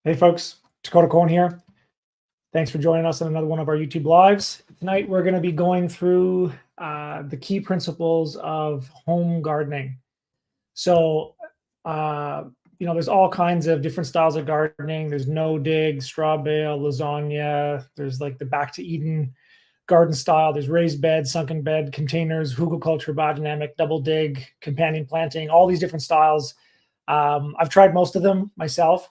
Hey folks, Takotacoen here. Thanks for joining us on another one of our YouTube lives. Tonight we're going to be going through the key principles of home gardening. So, there's all kinds of different styles of gardening. There's no dig, straw bale, lasagna. There's like the back to Eden garden style. There's raised bed, sunken bed, containers, hugelkultur, biodynamic, double dig, companion planting, all these different styles. I've tried most of them myself.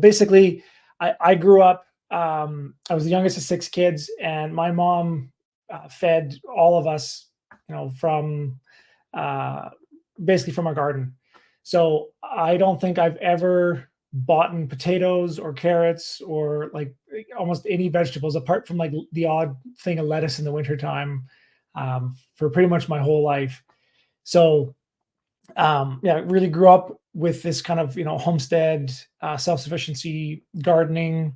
Basically, I grew up, I was the youngest of 6 kids, and my mom fed all of us, from basically from our garden. So I don't think I've ever bought potatoes or carrots or like almost any vegetables apart from like the odd thing of lettuce in the wintertime, for pretty much my whole life. So really grew up with this kind of homestead, self-sufficiency gardening,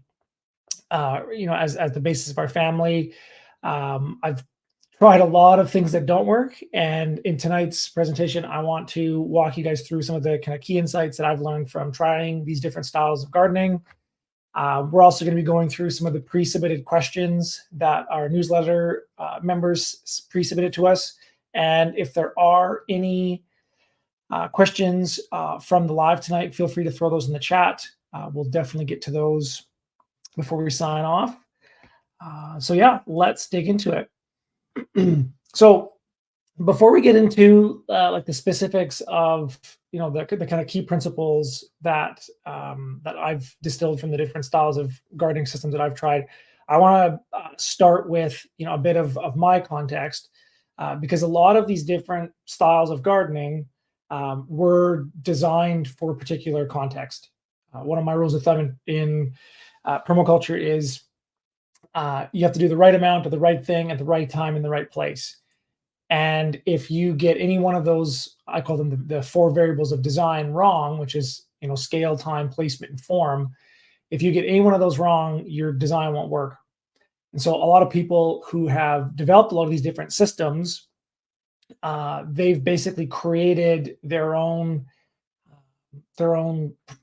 as the basis of our family. I've tried a lot of things that don't work, and in tonight's presentation I want to walk you guys through some of the kind of key insights that I've learned from trying these different styles of gardening. We're also going to be going through some of the pre-submitted questions that our newsletter members pre-submitted to us, and if there are any questions from the live tonight, feel free to throw those in the chat. We'll definitely get to those before we sign off. Let's dig into it. So before we get into like the specifics of the kind of key principles that that I've distilled from the different styles of gardening systems that I've tried, I want to start with a bit of my context, because a lot of these different styles of gardening were designed for a particular context. One of my rules of thumb in permaculture is you have to do the right amount of the right thing at the right time in the right place. And if you get any one of those, I call them the 4 variables of design wrong, which is scale, time, placement, and form. If you get any one of those wrong, your design won't work. And so a lot of people who have developed a lot of these different systems, they've basically created their own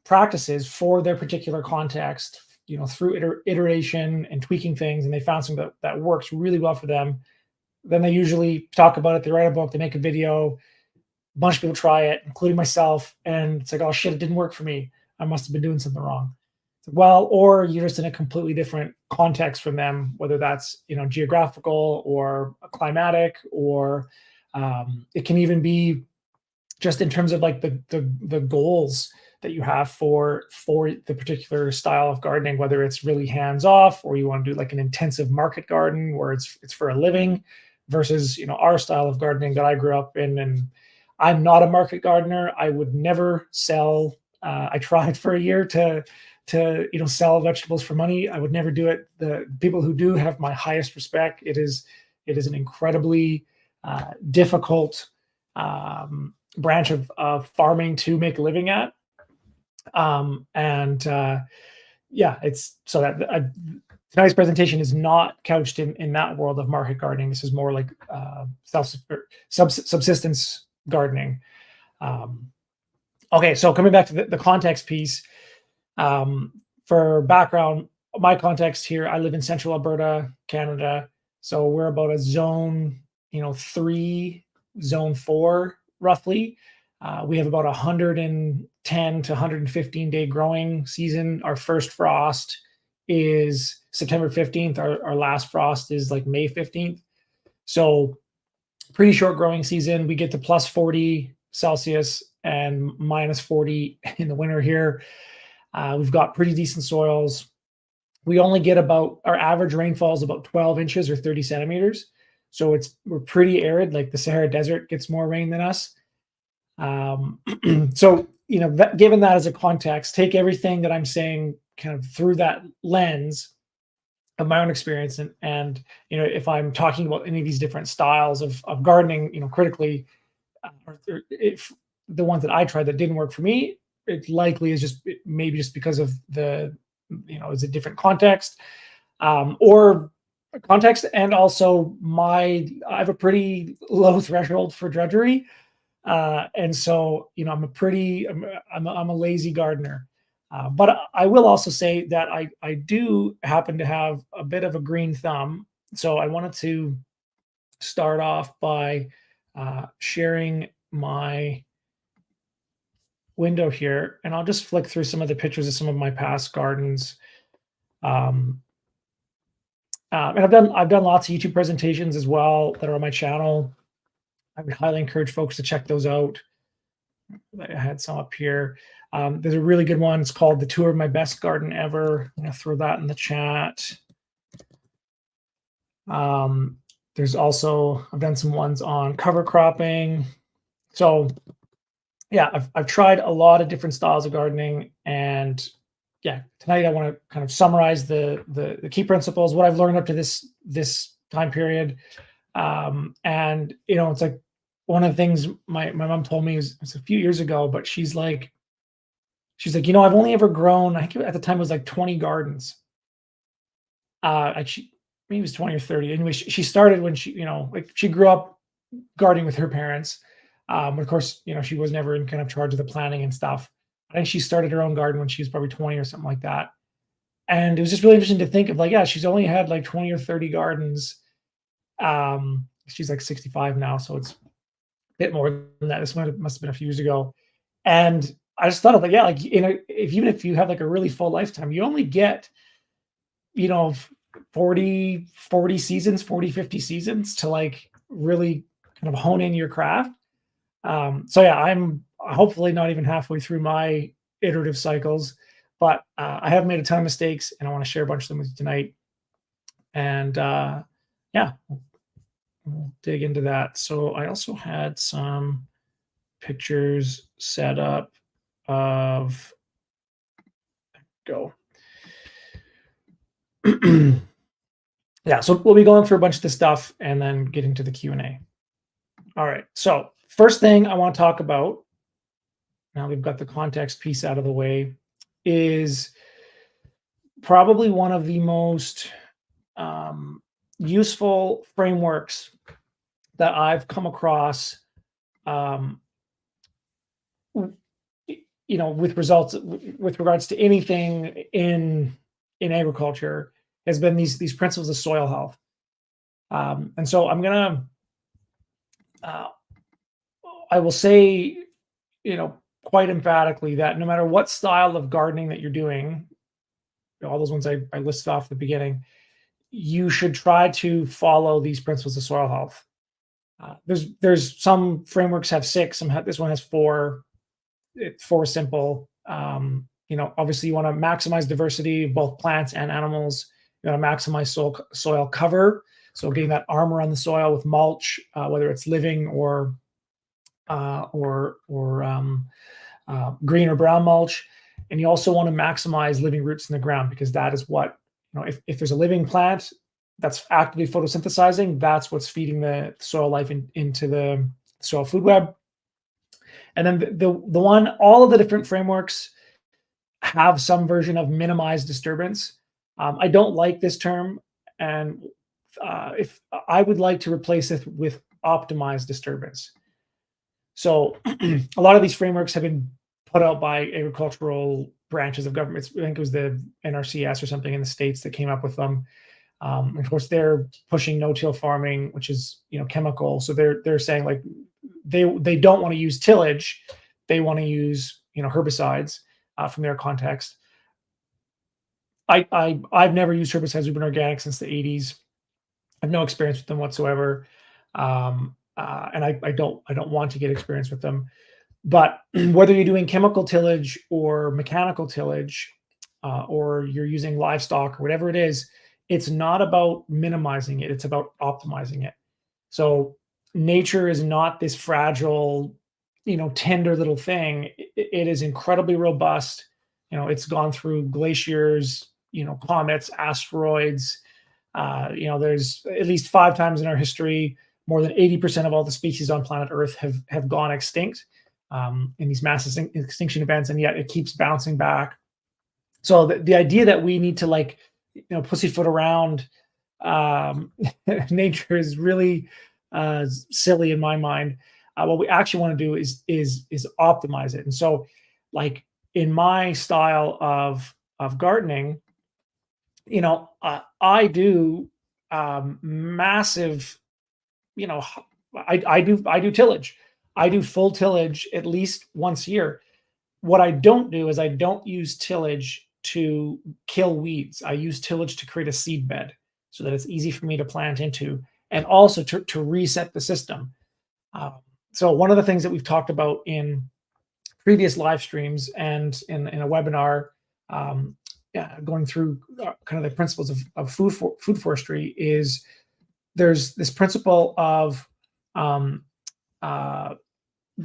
practices for their particular context, through iteration and tweaking things, and they found something that works really well for them. Then they usually talk about it, they write a book, they make a video, a bunch of people try it, including myself, and it's like, oh shit, it didn't work for me. I must have been doing something wrong. Well, or you're just in a completely different context from them, whether that's geographical or climatic, or it can even be just in terms of like the goals that you have for the particular style of gardening, whether it's really hands off or you want to do like an intensive market garden where it's for a living, versus our style of gardening that I grew up in. And I'm not a market gardener. I would never sell. I tried for a year to sell vegetables for money. I would never do it. The people who do have my highest respect. It is an incredibly difficult branch of farming to make a living at. It's so that tonight's presentation is not couched in that world of market gardening. This is more like subsistence gardening. Okay, so coming back to the context piece, for background, my context here, I live in central Alberta, Canada. So we're about a zone, 3, zone 4, roughly. We have about 110 to 115 day growing season. Our first frost is September 15th. Our last frost is like May 15th. So pretty short growing season. We get to plus 40 Celsius and minus 40 in the winter here. We've got pretty decent soils. We only get our average rainfall is about 12 inches or 30 centimeters. So we're pretty arid. Like the Sahara Desert gets more rain than us. So, given that as a context, take everything that I'm saying kind of through that lens of my own experience. And if I'm talking about any of these different styles of gardening, critically, if the ones that I tried that didn't work for me, it likely is maybe just because of it's a different context, or context. And also I have a pretty low threshold for drudgery. And so, I'm a lazy gardener. But I will also say that I do happen to have a bit of a green thumb. So I wanted to start off by sharing my window here, and I'll just flick through some of the pictures of some of my past gardens. Um, and I've done lots of YouTube presentations as well that are on my channel. I would highly encourage folks to check those out. I had some up here. There's a really good one. It's called "The Tour of My Best Garden Ever." I'm gonna throw that in the chat. There's also I've done some ones on cover cropping. So yeah, I've tried a lot of different styles of gardening, and yeah, tonight I want to kind of summarize the key principles, what I've learned up to this time period. And it's like one of the things my mom told me was a few years ago, but she's like, I've only ever grown, I think at the time it was like 20 gardens. Maybe it was 20 or 30. Anyway, she started when like she grew up gardening with her parents. Of course, she was never in kind of charge of the planning and stuff. I think she started her own garden when she was probably 20 or something like that. And it was just really interesting to think of, like, yeah, she's only had like 20 or 30 gardens. She's like 65 now, so it's a bit more than that. This must have been a few years ago. And I just thought of, like, yeah, like, even if you have like a really full lifetime, you only get, you know, 40 seasons, 40, 50 seasons to like really kind of hone in your craft. So yeah, I'm hopefully not even halfway through my iterative cycles, but I have made a ton of mistakes, and I want to share a bunch of them with you tonight. And yeah, we'll dig into that. So I also had some pictures set up of go. Yeah, so we'll be going through a bunch of this stuff and then get into the Q&A. All right, so first thing I want to talk about, now we've got the context piece out of the way, is probably one of the most useful frameworks that I've come across, with regards to anything in agriculture, has been these principles of soil health. And so I'm gonna, I will say, quite emphatically that no matter what style of gardening that you're doing, all those ones I listed off at the beginning, you should try to follow these principles of soil health. There's some frameworks have 6. This one has 4. It's 4 simple. Obviously you want to maximize diversity of both plants and animals. You want to maximize soil cover, so getting that armor on the soil with mulch, whether it's living or green or brown mulch. And you also want to maximize living roots in the ground, because that is what, if there's a living plant that's actively photosynthesizing, that's what's feeding the soil life into the soil food web. And then the one, all of the different frameworks have some version of minimized disturbance. I don't like this term, and if I would like to replace it with optimized disturbance. So a lot of these frameworks have been put out by agricultural branches of government. I think it was the NRCS or something in the States that came up with them. And of course, they're pushing no-till farming, which is chemical. So they're saying, like, they don't want to use tillage; they want to use herbicides from their context. I've never used herbicides. We've been organic since the 80s. I have no experience with them whatsoever, and I don't want to get experience with them. But whether you're doing chemical tillage or mechanical tillage, or you're using livestock or whatever it is, it's not about minimizing it. It's about optimizing it. So nature is not this fragile, tender little thing. It is incredibly robust. It's gone through glaciers, comets, asteroids. There's at least 5 times in our history, more than 80% of all the species on planet Earth have gone extinct in these massive extinction events, and yet it keeps bouncing back. So the idea that we need to, like, pussyfoot around nature is really silly in my mind. What we actually want to do is optimize it. And so, like in my style of gardening, I do massive, you know, I do tillage. I do full tillage at least once a year. What I don't do is I don't use tillage to kill weeds. I use tillage to create a seed bed so that it's easy for me to plant into, and also to reset the system. Uh, so one of the things that we've talked about in previous live streams and in a webinar, yeah, going through kind of the principles of food forestry, is there's this principle of um, uh,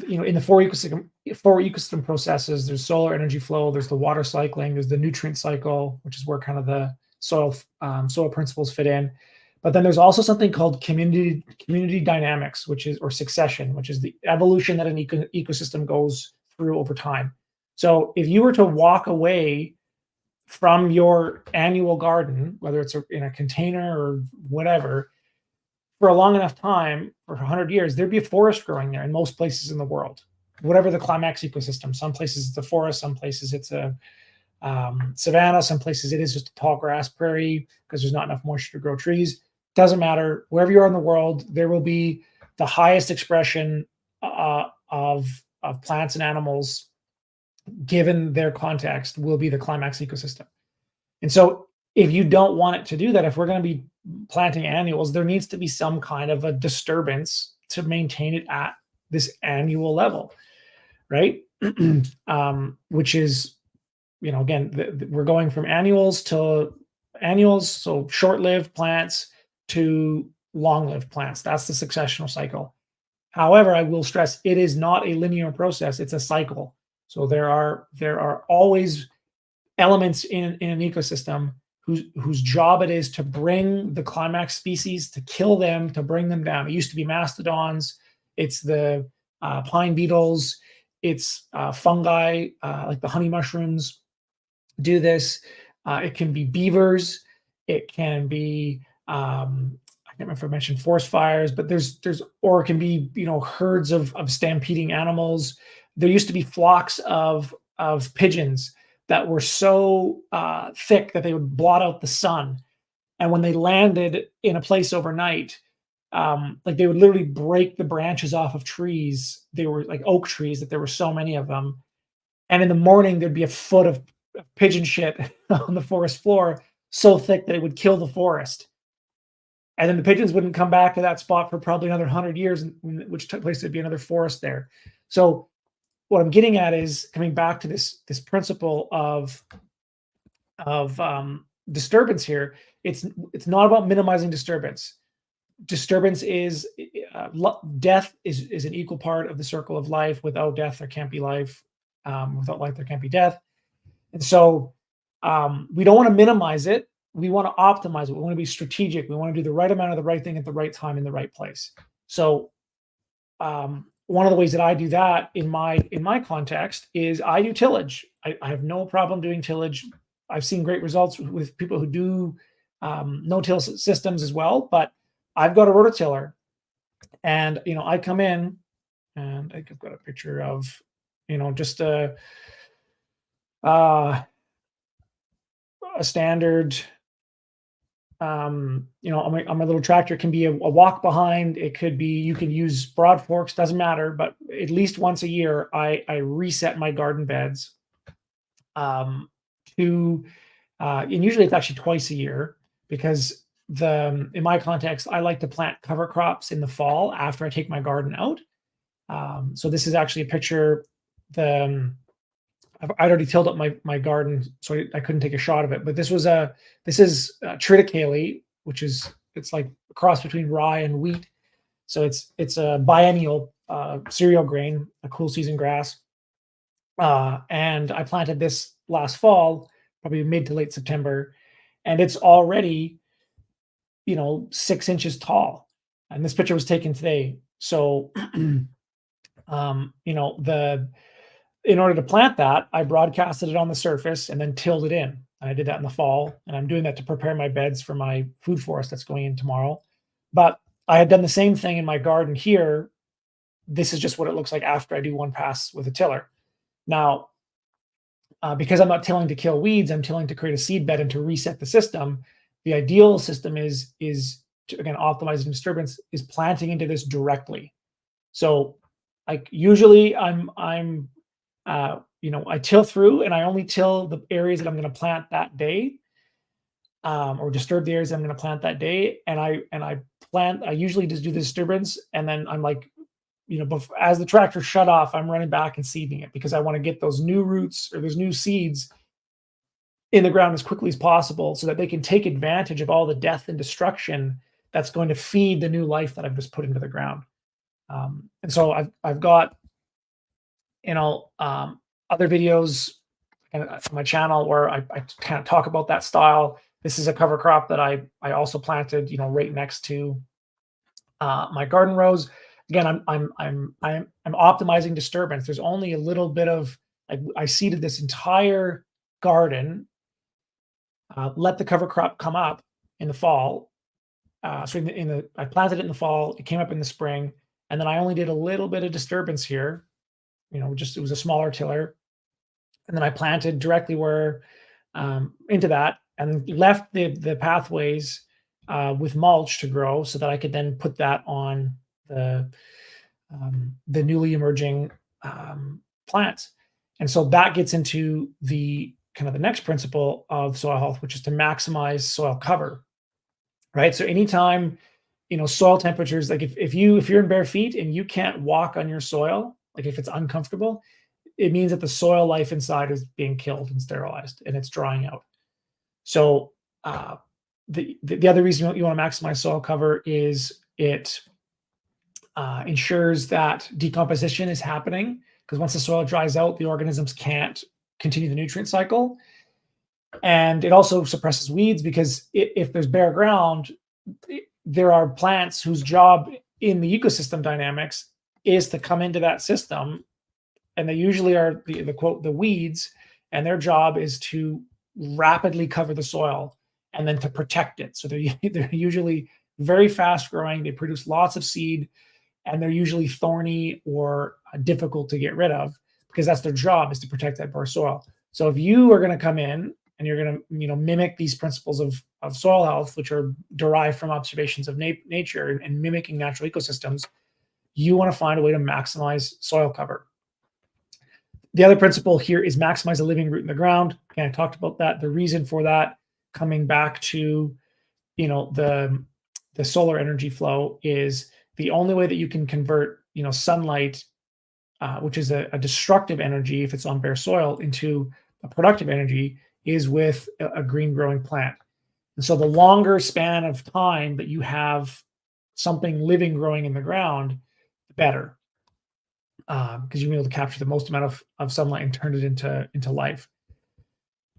in the four ecosystem processes. There's solar energy flow, there's the water cycling, there's the nutrient cycle, which is where kind of the soil principles fit in. But then there's also something called community dynamics, or succession, which is the evolution that an ecosystem goes through over time. So if you were to walk away from your annual garden, whether it's in a container or whatever, for a long enough time, for 100 years, there'd be a forest growing there in most places in the world, whatever the climax ecosystem. Some places it's a forest, some places it's a savanna, some places it is just a tall grass prairie because there's not enough moisture to grow trees. Doesn't matter. Wherever you are in the world, there will be the highest expression of plants and animals, given their context, will be the climax ecosystem. And so if you don't want it to do that, if we're going to be planting annuals, there needs to be some kind of a disturbance to maintain it at this annual level, right? Which is, again, we're going from annuals, so short-lived plants, to long-lived plants. That's the successional cycle. However, I will stress, it is not a linear process, it's a cycle. So there are always elements in an ecosystem whose job it is to bring the climax species, to kill them, to bring them down. It used to be mastodons, it's the pine beetles, it's fungi like the honey mushrooms do this. It can be beavers, it can be I can't remember if I mentioned forest fires, but or it can be herds of stampeding animals. There used to be flocks of pigeons that were so thick that they would blot out the sun, and when they landed in a place overnight, like they would literally break the branches off of trees. They were like oak trees, that there were so many of them, and in the morning there'd be a foot of pigeon shit on the forest floor, so thick that it would kill the forest. And then the pigeons wouldn't come back to that spot for probably another 100 years, which took place, there'd be another forest there. So what I'm getting at is coming back to this principle of disturbance here. It's not about minimizing disturbance. Disturbance is death is an equal part of the circle of life. Without death, there can't be life. Without life, there can't be death. And so we don't want to minimize it. We want to optimize it. We want to be strategic. We want to do the right amount of the right thing at the right time in the right place. So one of the ways that I do that in my context is I do tillage. I have no problem doing tillage. I've seen great results with people who do no-till systems as well. But I've got a rototiller, and I come in, and I've got a picture of just a standard. On my little tractor, can be a walk behind. It could be, you can use broad forks, doesn't matter. But at least once a year, I reset my garden beds. And usually it's actually twice a year, because in my context, I like to plant cover crops in the fall after I take my garden out. So this is actually a picture. I'd already tilled up my garden, so I couldn't take a shot of it. But this is triticale, which it's like a cross between rye and wheat. So it's a biennial cereal grain, a cool season grass. And I planted this last fall, probably mid to late September, and it's already 6 inches tall. And this picture was taken today. So in order to plant that, I broadcasted it on the surface and then tilled it in. And I did that in the fall, and I'm doing that to prepare my beds for my food forest that's going in tomorrow. But I had done the same thing in my garden here this is just what it looks like after I do one pass with a tiller. Now, because I'm not tilling to kill weeds, I'm tilling to create a seed bed and to reset the system. The ideal system is to, again, optimizing disturbance, is planting into this directly. So, like, usually I till through, and I only till the areas that I'm going to plant that day, or disturb the areas I'm going to plant that day. And I plant. I usually just do the disturbance, and then I'm like, as the tractor shut off, I'm running back and seeding it, because I want to get those new roots or those new seeds in the ground as quickly as possible, so that they can take advantage of all the death and destruction that's going to feed the new life that I've just put into the ground. And so I've got, other videos on my channel where I kind of talk about that style. This is a cover crop that I also planted, right next to my garden rows. Again, I'm optimizing disturbance. There's only a little bit of, I seeded this entire garden, let the cover crop come up in the fall. So I planted it in the fall. It came up in the spring, and then I only did a little bit of disturbance here. Just, it was a smaller tiller, and then I planted directly where, into that, and left the pathways with mulch to grow, so that I could then put that on the newly emerging plants. And so that gets into the kind of the next principle of soil health, which is to maximize soil cover, right? So anytime, soil temperatures, like if you're in bare feet and you can't walk on your soil, like if it's uncomfortable, it means that the soil life inside is being killed and sterilized, and it's drying out. So the other reason you want to maximize soil cover is it ensures that decomposition is happening, because once the soil dries out, the organisms can't continue the nutrient cycle. And it also suppresses weeds, because if there's bare ground, there are plants whose job in the ecosystem dynamics is to come into that system, and they usually are the quote, the weeds, and their job is to rapidly cover the soil and then to protect it. So they're usually very fast growing. They produce lots of seed, and they're usually thorny or difficult to get rid of, because that's their job, is to protect that bare soil. So if you are going to come in and you're going to mimic these principles of soil health, which are derived from observations of nature and mimicking natural ecosystems, you want to find a way to maximize soil cover. The other principle here is maximize the living root in the ground. And I talked about that. The reason for that, coming back to the solar energy flow, is the only way that you can convert sunlight, which is a destructive energy if it's on bare soil, into a productive energy, is with a green growing plant. And so the longer span of time that you have something living growing in the ground, the better, because you'll be able to capture the most amount of sunlight and turn it into life.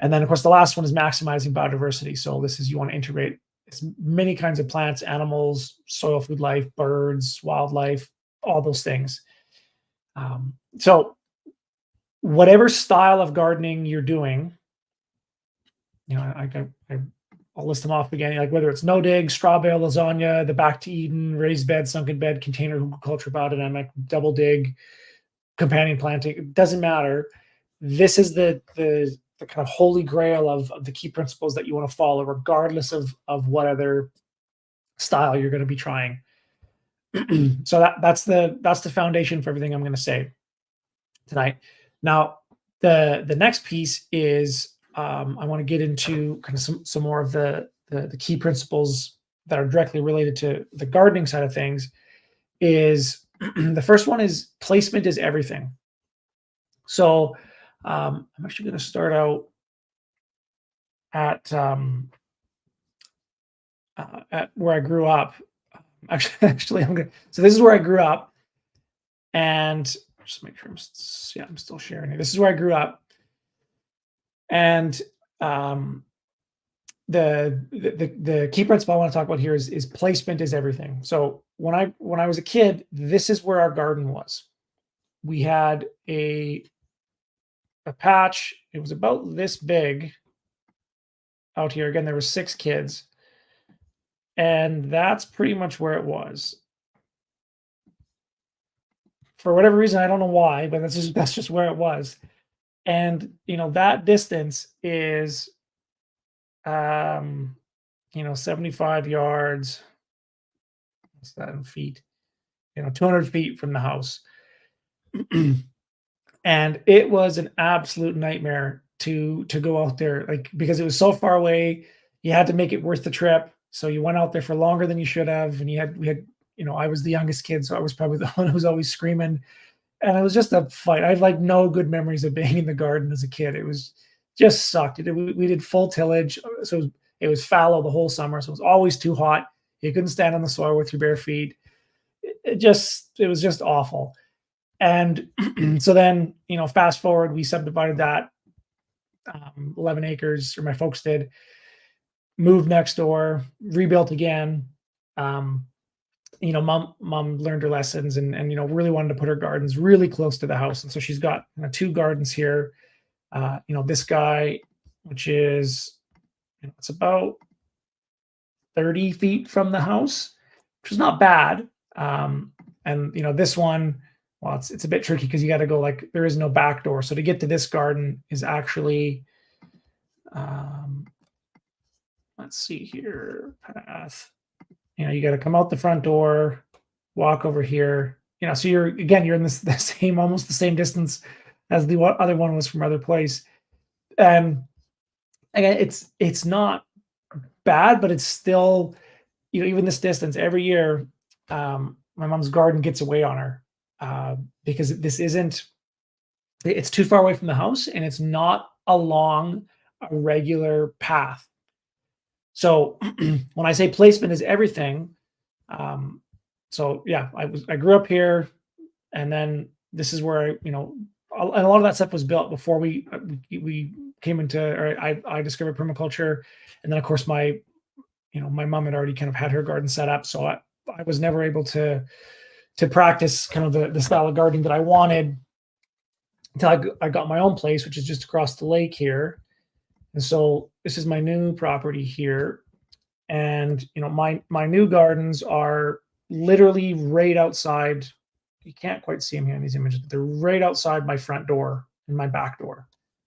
And then, of course, the last one is maximizing biodiversity. So this is, you want to integrate as many kinds of plants, animals, soil, food life, birds, wildlife, all those things. So whatever style of gardening you're doing, I'll list them off again, like whether it's no dig, straw bale, lasagna, the back to Eden, raised bed, sunken bed, container culture, biodynamic, double dig, companion planting, it doesn't matter. This is the kind of holy grail of the key principles that you want to follow, regardless of what other style you're going to be trying. So that's the foundation for everything I'm going to say tonight. Now, the next piece is, I want to get into kind of some more of the key principles that are directly related to the gardening side of things. Is the first one is placement is everything. So I'm actually going to start out at where I grew up. Actually, so this is where I grew up, and just make sure I'm still sharing it. This is where I grew up, and the key principle I want to talk about here is placement is everything. So when I was a kid, this is where our garden was. We had a patch. It was about this big out here. Again, there were 6 kids, and that's pretty much where it was. for whatever reason, I don't know why, but that's just where it was. And that distance is, um, 75 yards. What's that in feet? 200 feet from the house. And it was an absolute nightmare to go out there, like, because it was so far away. You had to make it worth the trip, so you went out there for longer than you should have, and we had, I was the youngest kid, so I was probably the one who was always screaming, and it was just a fight. I had like no good memories of being in the garden as a kid. It was just sucked. We did full tillage, so it was fallow the whole summer, so it was always too hot. You couldn't stand on the soil with your bare feet. It was just awful. And so then, fast forward, we subdivided that 11 acres, or my folks did, moved next door, rebuilt again. Um, mom learned her lessons, and really wanted to put her gardens really close to the house. And so she's got two gardens here. This guy, which is, it's about 30 feet from the house, which is not bad. And this one, well, it's a bit tricky because you got to go, like, there is no back door. So to get to this garden is actually, let's see here, path. You got to come out the front door, walk over here. So you're in the almost the same distance as the other one was from other place. And again, it's not bad, but it's still, even this distance every year, my mom's garden gets away on her, because it's too far away from the house, and it's not along a regular path. So when I say placement is everything, so yeah, I grew up here, and then this is where and a lot of that stuff was built before we came into, or I discovered permaculture. And then of course my mom had already kind of had her garden set up, so I was never able to practice kind of the style of gardening that I wanted until I got my own place, which is just across the lake here. And so this is my new property here. And my new gardens are literally right outside. You can't quite see them here in these images, but they're right outside my front door and my back door.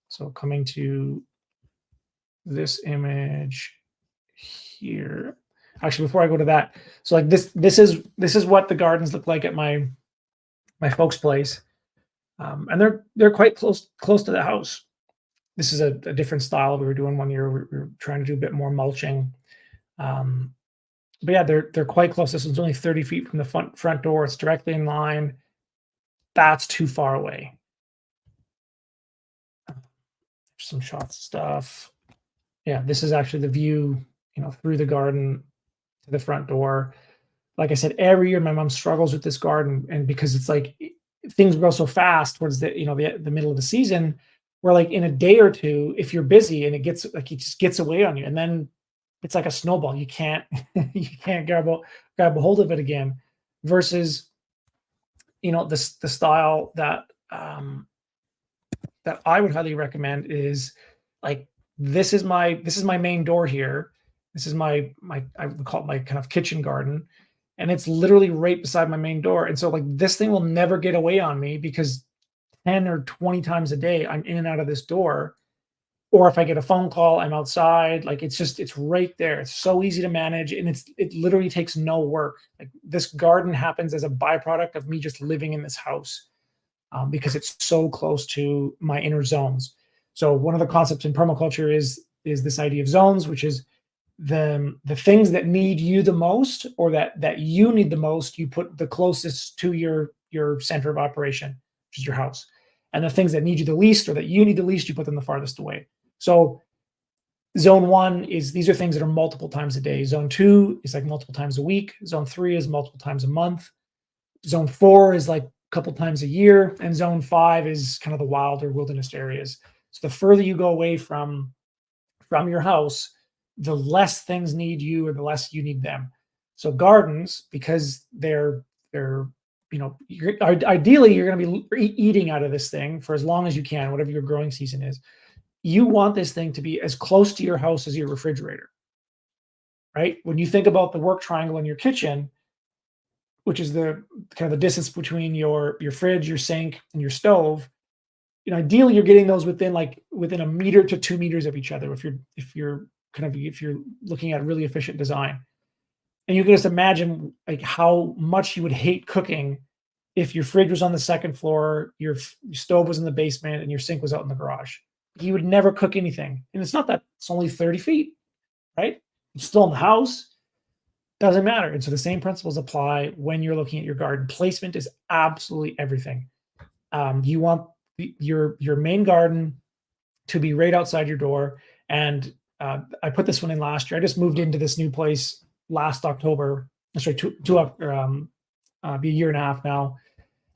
So coming to this image here. Actually, before I go to that, so like this is what the gardens look like at my folks' place, and they're quite close to the house. This is a different style we were doing one year. We were trying to do a bit more mulching, but yeah, they're quite close. This one's only 30 feet from the front door. It's directly in line. That's too far away. Some shots stuff. Yeah, this is actually the view, through the garden to the front door. Like I said, every year my mom struggles with this garden, and because it's like things grow so fast towards the middle of the season, where like in a day or two, if you're busy and it just gets away on you, and then it's like a snowball. You can't grab a hold of it again. Versus, the style that that I would highly recommend is like, this is my main door here. This is my I would call it my kind of kitchen garden, and it's literally right beside my main door. And so like this thing will never get away on me, because 10 or 20 times a day I'm in and out of this door. Or if I get a phone call, I'm outside. Like it's right there. It's so easy to manage, and it literally takes no work. Like this garden happens as a byproduct of me just living in this house, because it's so close to my inner zones. So one of the concepts in permaculture is this idea of zones, which is the things that need you the most, or that you need the most, you put the closest to your center of operation, which is your house. And the things that need you the least, or that you need the least, you put them the farthest away. So zone 1 is, these are things that are multiple times a day. Zone 2 is like multiple times a week. Zone 3 is multiple times a month. Zone 4 is like a couple times a year. And zone 5 is kind of the wild or wilderness areas. So the further you go away from your house, the less things need you, or the less you need them. So gardens, because they're ideally you're going to be eating out of this thing for as long as you can, whatever your growing season is. You want this thing to be as close to your house as your refrigerator, right? When you think about the work triangle in your kitchen, which is the kind of the distance between your fridge, your sink, and your stove, ideally you're getting those within a meter to 2 meters of each other if you're looking at really efficient design. And you can just imagine like how much you would hate cooking if your fridge was on the second floor, your stove was in the basement, and your sink was out in the garage. You would never cook anything. And it's not that it's only 30 feet, right? It's still in the house. Doesn't matter. And so the same principles apply when you're looking at your garden. Placement is absolutely everything. You want your main garden to be right outside your door. And I put this one in last year. I just moved into this new place last October. Sorry, be a year and a half now.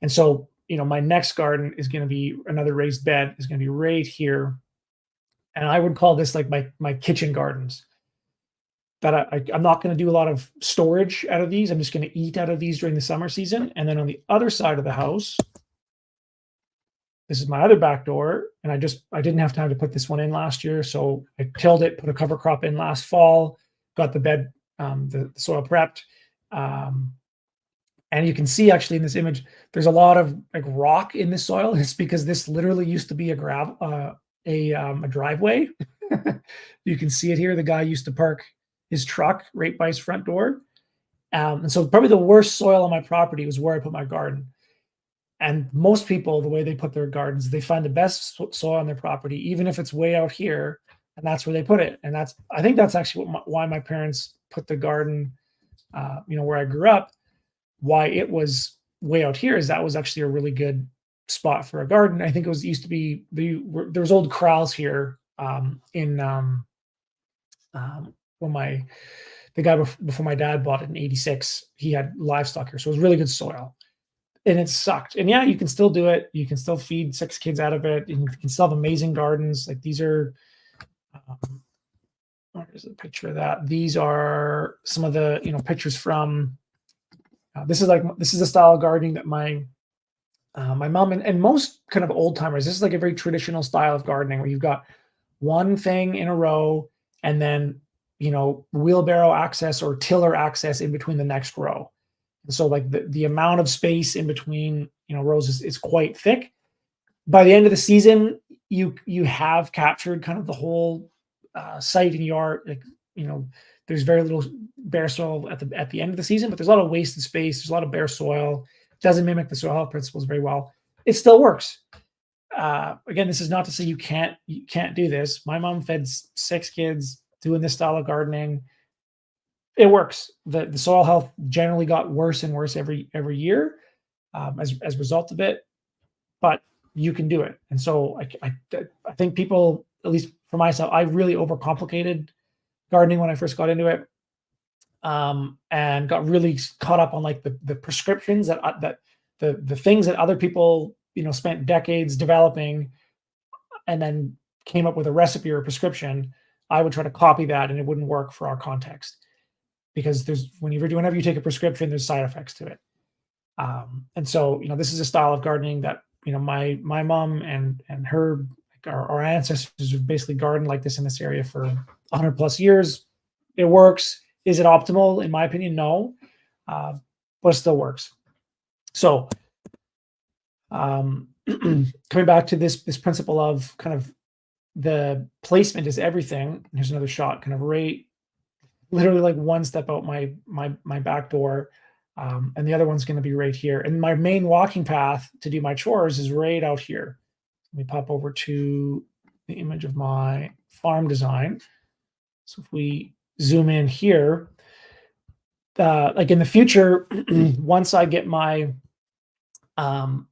And so, my next garden is going to be another raised bed, is going to be right here. And I would call this like my kitchen gardens. That I'm not going to do a lot of storage out of these. I'm just going to eat out of these during the summer season. And then on the other side of the house, this is my other back door. And I didn't have time to put this one in last year. So I tilled it, put a cover crop in last fall, got the bed, the soil prepped. And you can see actually in this image, there's a lot of like rock in this soil. It's because this literally used to be a driveway. You can see it here. The guy used to park his truck right by his front door. And so probably the worst soil on my property was where I put my garden. And most people, the way they put their gardens, they find the best soil on their property, even if it's way out here, and that's where they put it. And I think that's actually why my parents put the garden, where I grew up, why it was way out here is that was actually a really good spot for a garden. I think it used to be, there was old corrals here when the guy before my dad bought it in 86, he had livestock here. So it was really good soil. And it sucked. And yeah, you can still do it. You can still feed 6 kids out of it. And you can still have amazing gardens. Like these are, there's a picture of that. These are some of the, pictures from, this is the style of gardening that my mom and most kind of old timers, this is like a very traditional style of gardening where you've got one thing in a row and then, wheelbarrow access or tiller access in between the next row. And so like the amount of space in between, rows is quite thick. By the end of the season, you have captured kind of the whole site in yard. Like, there's very little bare soil at the end of the season, but there's a lot of wasted space. There's a lot of bare soil. It doesn't mimic the soil health principles very well. It still works. Again, this is not to say you can't do this. My mom fed 6 kids doing this style of gardening. It works. The soil health generally got worse and worse every year as a result of it, but you can do it. And so I think people, at least for myself, I really overcomplicated gardening when I first got into it, and got really caught up on like the prescriptions that the things that other people spent decades developing, and then came up with a recipe or a prescription. I would try to copy that, and it wouldn't work for our context because whenever you take a prescription, there's side effects to it. And so this is a style of gardening that my mom and her, our ancestors have basically gardened like this in this area for 100 plus years. It works. Is it optimal? In my opinion, no, but it still works. So coming back to this principle of kind of the placement is everything. Here's another shot, kind of right, literally like one step out my back door, and the other one's going to be right here. And my main walking path to do my chores is right out here. Let me pop over to the image of my farm design. So if we zoom in here, like in the future, once I get my all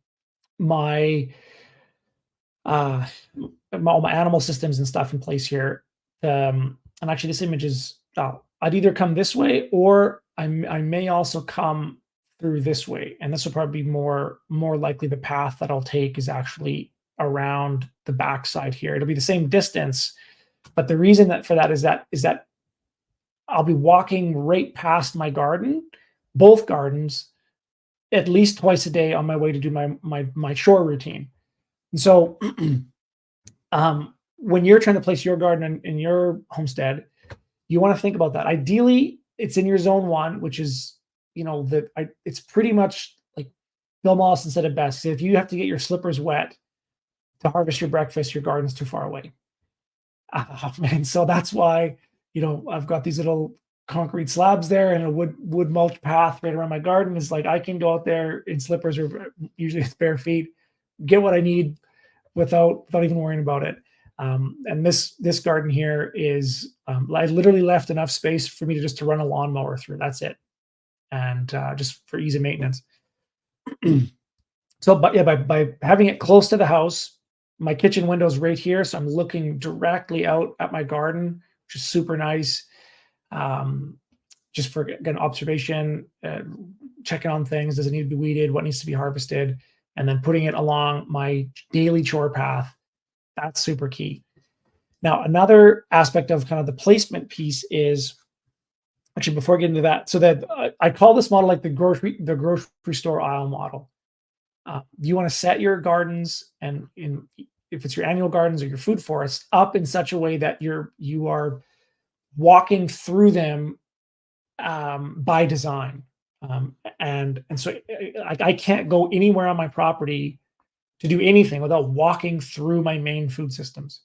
my animal systems and stuff in place here, and actually this image is, I'd either come this way or I may also come through this way, and this will probably be more likely the path that I'll take is actually around the backside here. It'll be the same distance, but the reason for that is that I'll be walking right past my garden, both gardens, at least twice a day on my way to do my chore routine. And so when you're trying to place your garden in your homestead, you want to think about that. Ideally, it's in your zone 1, which is it's pretty much like Bill Mollison said it best. If you have to get your slippers wet to harvest your breakfast, your garden's too far away. And so that's why, I've got these little concrete slabs there and a wood mulch path right around my garden. Is like I can go out there in slippers or usually with bare feet, get what I need without even worrying about it. And this garden here is I literally left enough space for me to just to run a lawnmower through. That's it, and just for ease of maintenance. So, but yeah, by having it close to the house, my kitchen window's right here, so I'm looking directly out at my garden, which is super nice. Just for again observation, checking on things. Does it need to be weeded? What needs to be harvested? And then putting it along my daily chore path. That's super key. Now, another aspect of kind of the placement piece is actually before I get into that. So that I call this model like the grocery store aisle model. You want to set your gardens and if it's your annual gardens or your food forests up in such a way that you are walking through them by design. And so I can't go anywhere on my property to do anything without walking through my main food systems.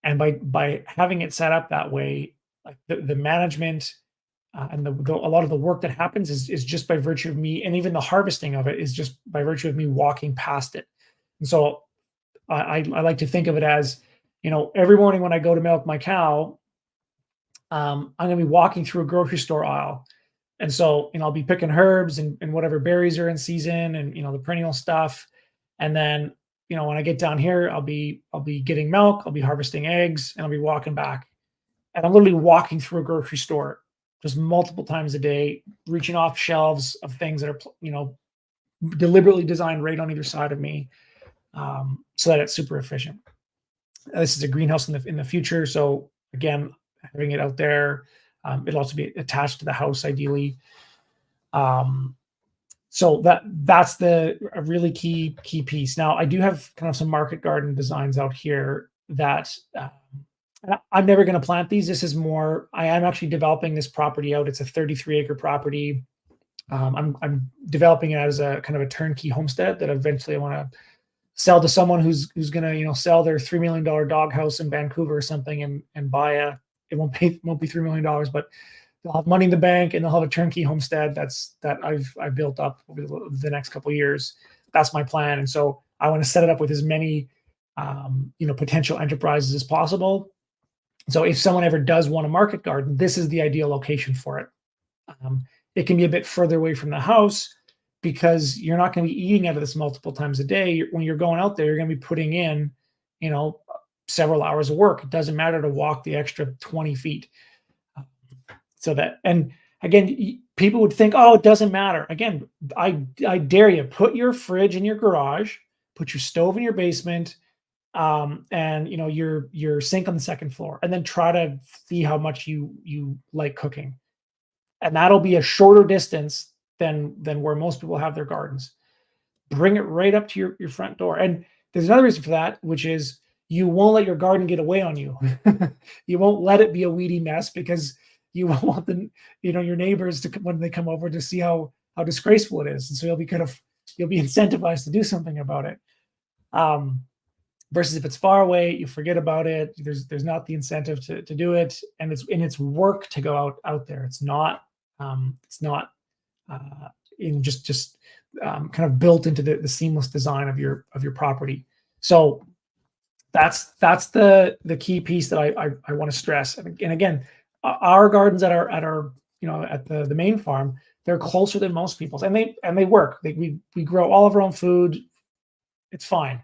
And by having it set up that way, like the management and a lot of the work that happens is just by virtue of me, and even the harvesting of it is just by virtue of me walking past it. And so I like to think of it as, every morning when I go to milk my cow, I'm going to be walking through a grocery store aisle. And so, I'll be picking herbs and whatever berries are in season and, the perennial stuff. And then, when I get down here, I'll be getting milk, I'll be harvesting eggs, and I'll be walking back. And I'm literally walking through a grocery store just multiple times a day, reaching off shelves of things that are, deliberately designed right on either side of me, so that it's super efficient. This is a greenhouse in the future. So again, having it out there, it'll also be attached to the house ideally. So that's a really key piece. Now I do have kind of some market garden designs out here that I'm never going to plant these. This is more, I am actually developing this property out. It's a 33-acre property. I'm developing it as a kind of a turnkey homestead that eventually I want to sell to someone who's going to, sell their $3 million doghouse in Vancouver or something and buy it won't be $3 million, but they'll have money in the bank and they'll have a turnkey homestead that I've built up over the next couple of years. That's my plan. And so I want to set it up with as many, potential enterprises as possible. So if someone ever does want a market garden, this is the ideal location for it. It can be a bit further away from the house because you're not going to be eating out of this multiple times a day. When you're going out there, you're going to be putting in, several hours of work. It doesn't matter to walk the extra 20 feet. So that, and again, people would think, oh, it doesn't matter. Again, I dare you, put your fridge in your garage, put your stove in your basement, and your sink on the second floor, and then try to see how much you like cooking. And that'll be a shorter distance than where most people have their gardens. Bring it right up to your front door. And there's another reason for that, which is you won't let your garden get away on you. You won't let it be a weedy mess because you won't want your neighbors to, when they come over, to see how disgraceful it is. And so you'll be incentivized to do something about it. Versus if it's far away, you forget about it. There's not the incentive to do it, and it's work to go out there. It's not just kind of built into the seamless design of your property. So that's the key piece that I want to stress. And again, our gardens at the main farm, they're closer than most people's, and they work. We grow all of our own food. It's fine.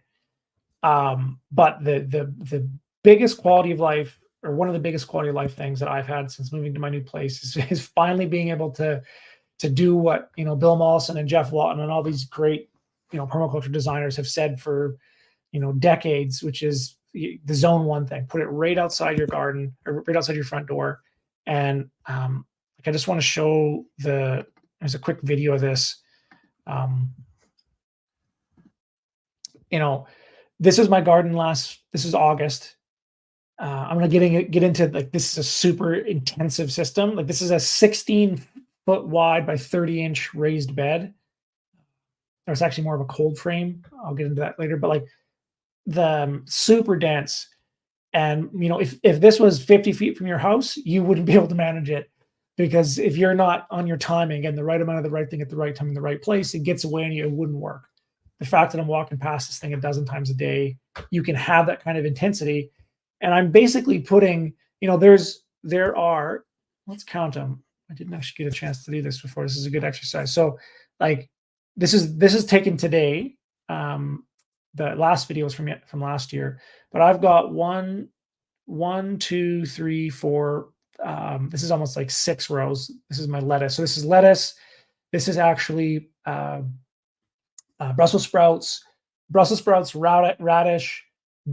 But the biggest quality of life, or one of the biggest quality of life things that I've had since moving to my new place is finally being able to do what, Bill Mollison and Jeff Walton and all these great, permaculture designers have said for, decades, which is the zone one thing. Put it right outside your garden or right outside your front door. And I just want to show there's a quick video of this. This is my garden this is August. I'm going to get into, like, this is a super intensive system. Like, this is a 16 foot wide by 30-inch raised bed. It's actually more of a cold frame. I'll get into that later, but like the super dense. And if this was 50 feet from your house, you wouldn't be able to manage it, because if you're not on your timing and the right amount of the right thing at the right time in the right place, it gets away on you. It wouldn't work. The fact that I'm walking past this thing a dozen times a day, you can have that kind of intensity. And I'm basically putting, there are, let's count them. I didn't actually get a chance to do this before. This is a good exercise. So like, this is taken today. The last video was from last year, but I've got one, two, three, four. This is almost like 6 rows. This is my lettuce. So this is lettuce. This is actually Brussels sprouts, radish,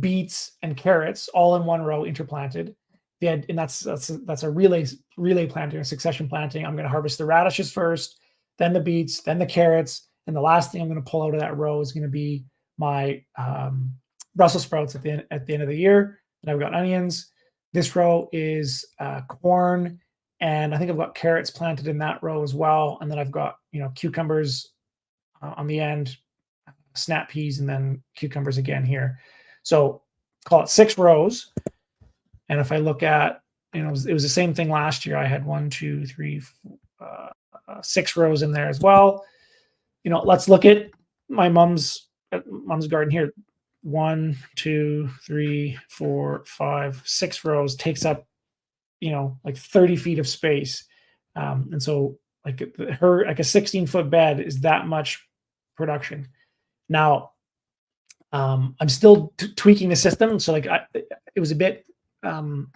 beets, and carrots, all in one row, interplanted. And that's a relay planting, or succession planting. I'm going to harvest the radishes first, then the beets, then the carrots, and the last thing I'm going to pull out of that row is going to be my Brussels sprouts at the end of the year. And I've got onions. This row is corn, and I think I've got carrots planted in that row as well. And then I've got cucumbers on the end, snap peas, and then cucumbers again here. So call it 6 rows. And if I look at, it was the same thing last year. I had 1, 2, 3, 4, 6 rows in there as well. Let's look at my mom's garden here. 1, 2, 3, 4, 5, 6 rows takes up, like 30 feet of space. And so like a 16-foot bed is that much production. Now, I'm still tweaking the system. So like it was a bit, it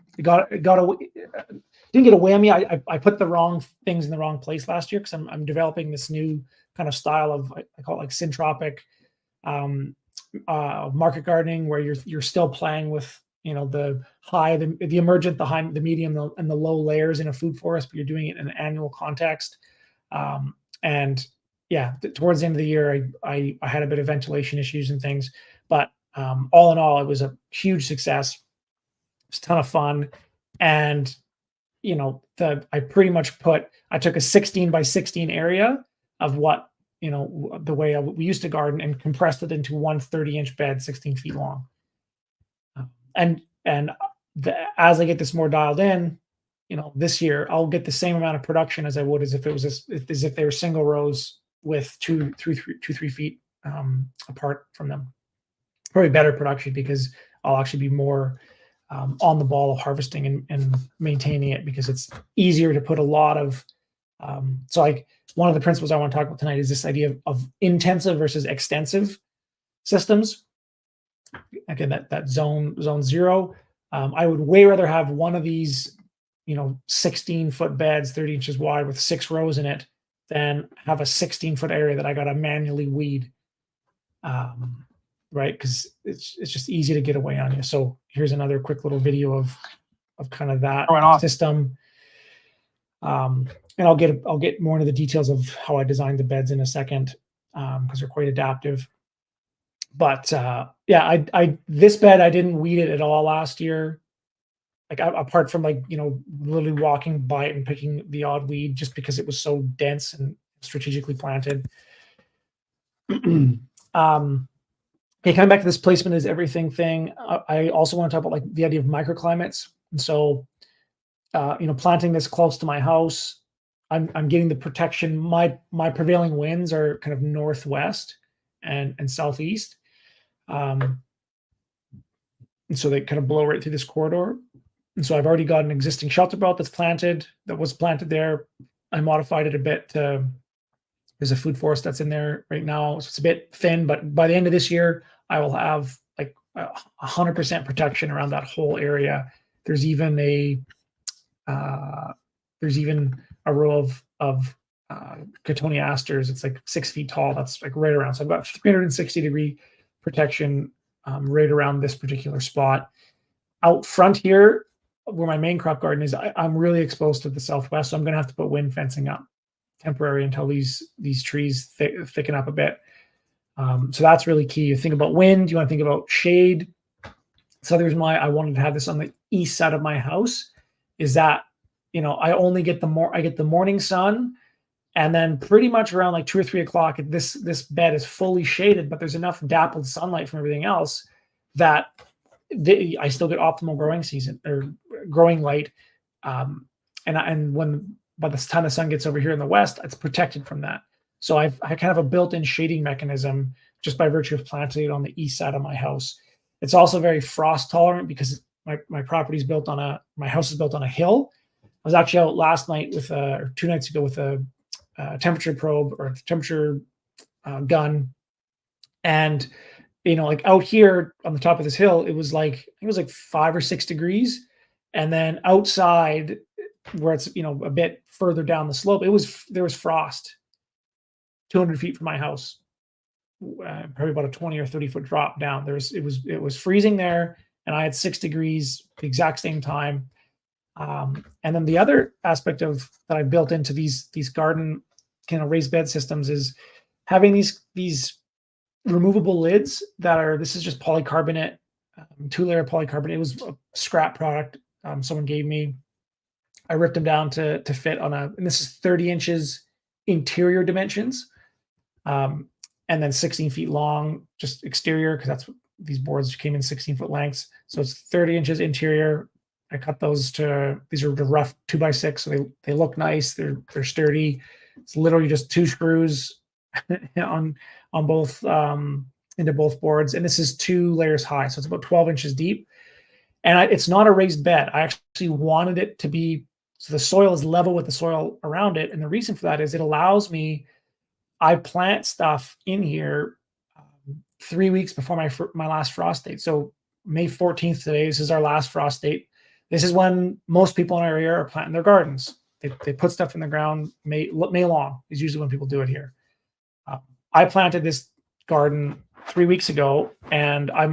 didn't get away on me. I put the wrong things in the wrong place last year, because I'm developing this new kind of style of, I call it like syntropic market gardening, where you're still playing with the high, the emergent, the high, the medium, and the low layers in a food forest, but you're doing it in an annual context. And yeah, towards the end of the year, I had a bit of ventilation issues and things, but all in all, it was a huge success. It was a ton of fun. And I took a 16 by 16 area of what the way we used to garden, and compressed it into one 30-inch bed, 16 feet long. And as I get this more dialed in, this year I'll get the same amount of production as I would as if they were single rows with 2, 3 feet apart from them. Probably better production, because I'll actually be more on the ball of harvesting and maintaining it, because it's easier to put a lot of. So like one of the principles I want to talk about tonight is this idea of intensive versus extensive systems. Again, that zone 0. I would way rather have one of these, 16-foot beds, 30 inches wide with 6 rows in it, than have a 16-foot area that I got to manually weed. Right? Because it's just easy to get away on you. So here's another quick little video of kind of that system. And I'll get more into the details of how I designed the beds in a second, because they're quite adaptive. But yeah, this bed, I didn't weed it at all last year. Like apart from literally walking by it and picking the odd weed, just because it was so dense and strategically planted. Okay, coming back to this placement is everything thing. I also want to talk about the idea of microclimates. And so, planting this close to my house, I'm getting the protection. My prevailing winds are kind of northwest and southeast. And so they kind of blow right through this corridor. And so I've already got an existing shelter belt that was planted there. I modified it a bit. There's a food forest that's in there right now. So it's a bit thin, but by the end of this year, I will have 100% protection around that whole area. There's even a row of cotoneasters. It's 6 feet tall. That's right around. So I've got 360-degree protection right around this particular spot. Out front here, where my main crop garden is, I'm really exposed to the southwest, so I'm going to have to put wind fencing up temporary until these trees thicken up a bit. So that's really key. You think about wind, you want to think about shade. So the reason why I wanted to have this on the east side of my house is that I only get the morning sun, And then pretty much around like 2 or 3 o'clock, this bed is fully shaded, but there's enough dappled sunlight from everything else that I still get optimal growing season or growing light. And when by the time the sun gets over here in the west, it's protected from that. So I kind of have a built-in shading mechanism just by virtue of planting it on the east side of my house. It's also very frost tolerant because my property is built on my house is built on a hill. I was actually out last night or 2 nights ago with a temperature probe or temperature gun, and like out here on the top of this hill, it was like 5 or 6 degrees, and then outside where it's a bit further down the slope, there was frost 200 feet from my house, probably about a 20 or 30 foot drop down. It was freezing there, and I had 6 degrees the exact same time. And then the other aspect of that I built into these garden kind of raised bed systems is having these removable lids this is just polycarbonate, 2-layer polycarbonate. It was a scrap product someone gave me. I ripped them down to fit and this is 30 inches interior dimensions, and then 16 feet long, just exterior, because that's what these boards came in 16-foot lengths. So it's 30 inches interior. I cut these are the rough 2x6, so they look nice. They're sturdy. It's literally just 2 screws on both into both boards, and this is 2 layers high, so it's about 12 inches deep. And it's not a raised bed. I actually wanted it to be so the soil is level with the soil around it, and the reason for that is it allows me. I plant stuff in here 3 weeks before my last frost date. So May 14th today. This is our last frost date. This is when most people in our area are planting their gardens. They put stuff in the ground May long is usually when people do it here. I planted this garden 3 weeks ago, and I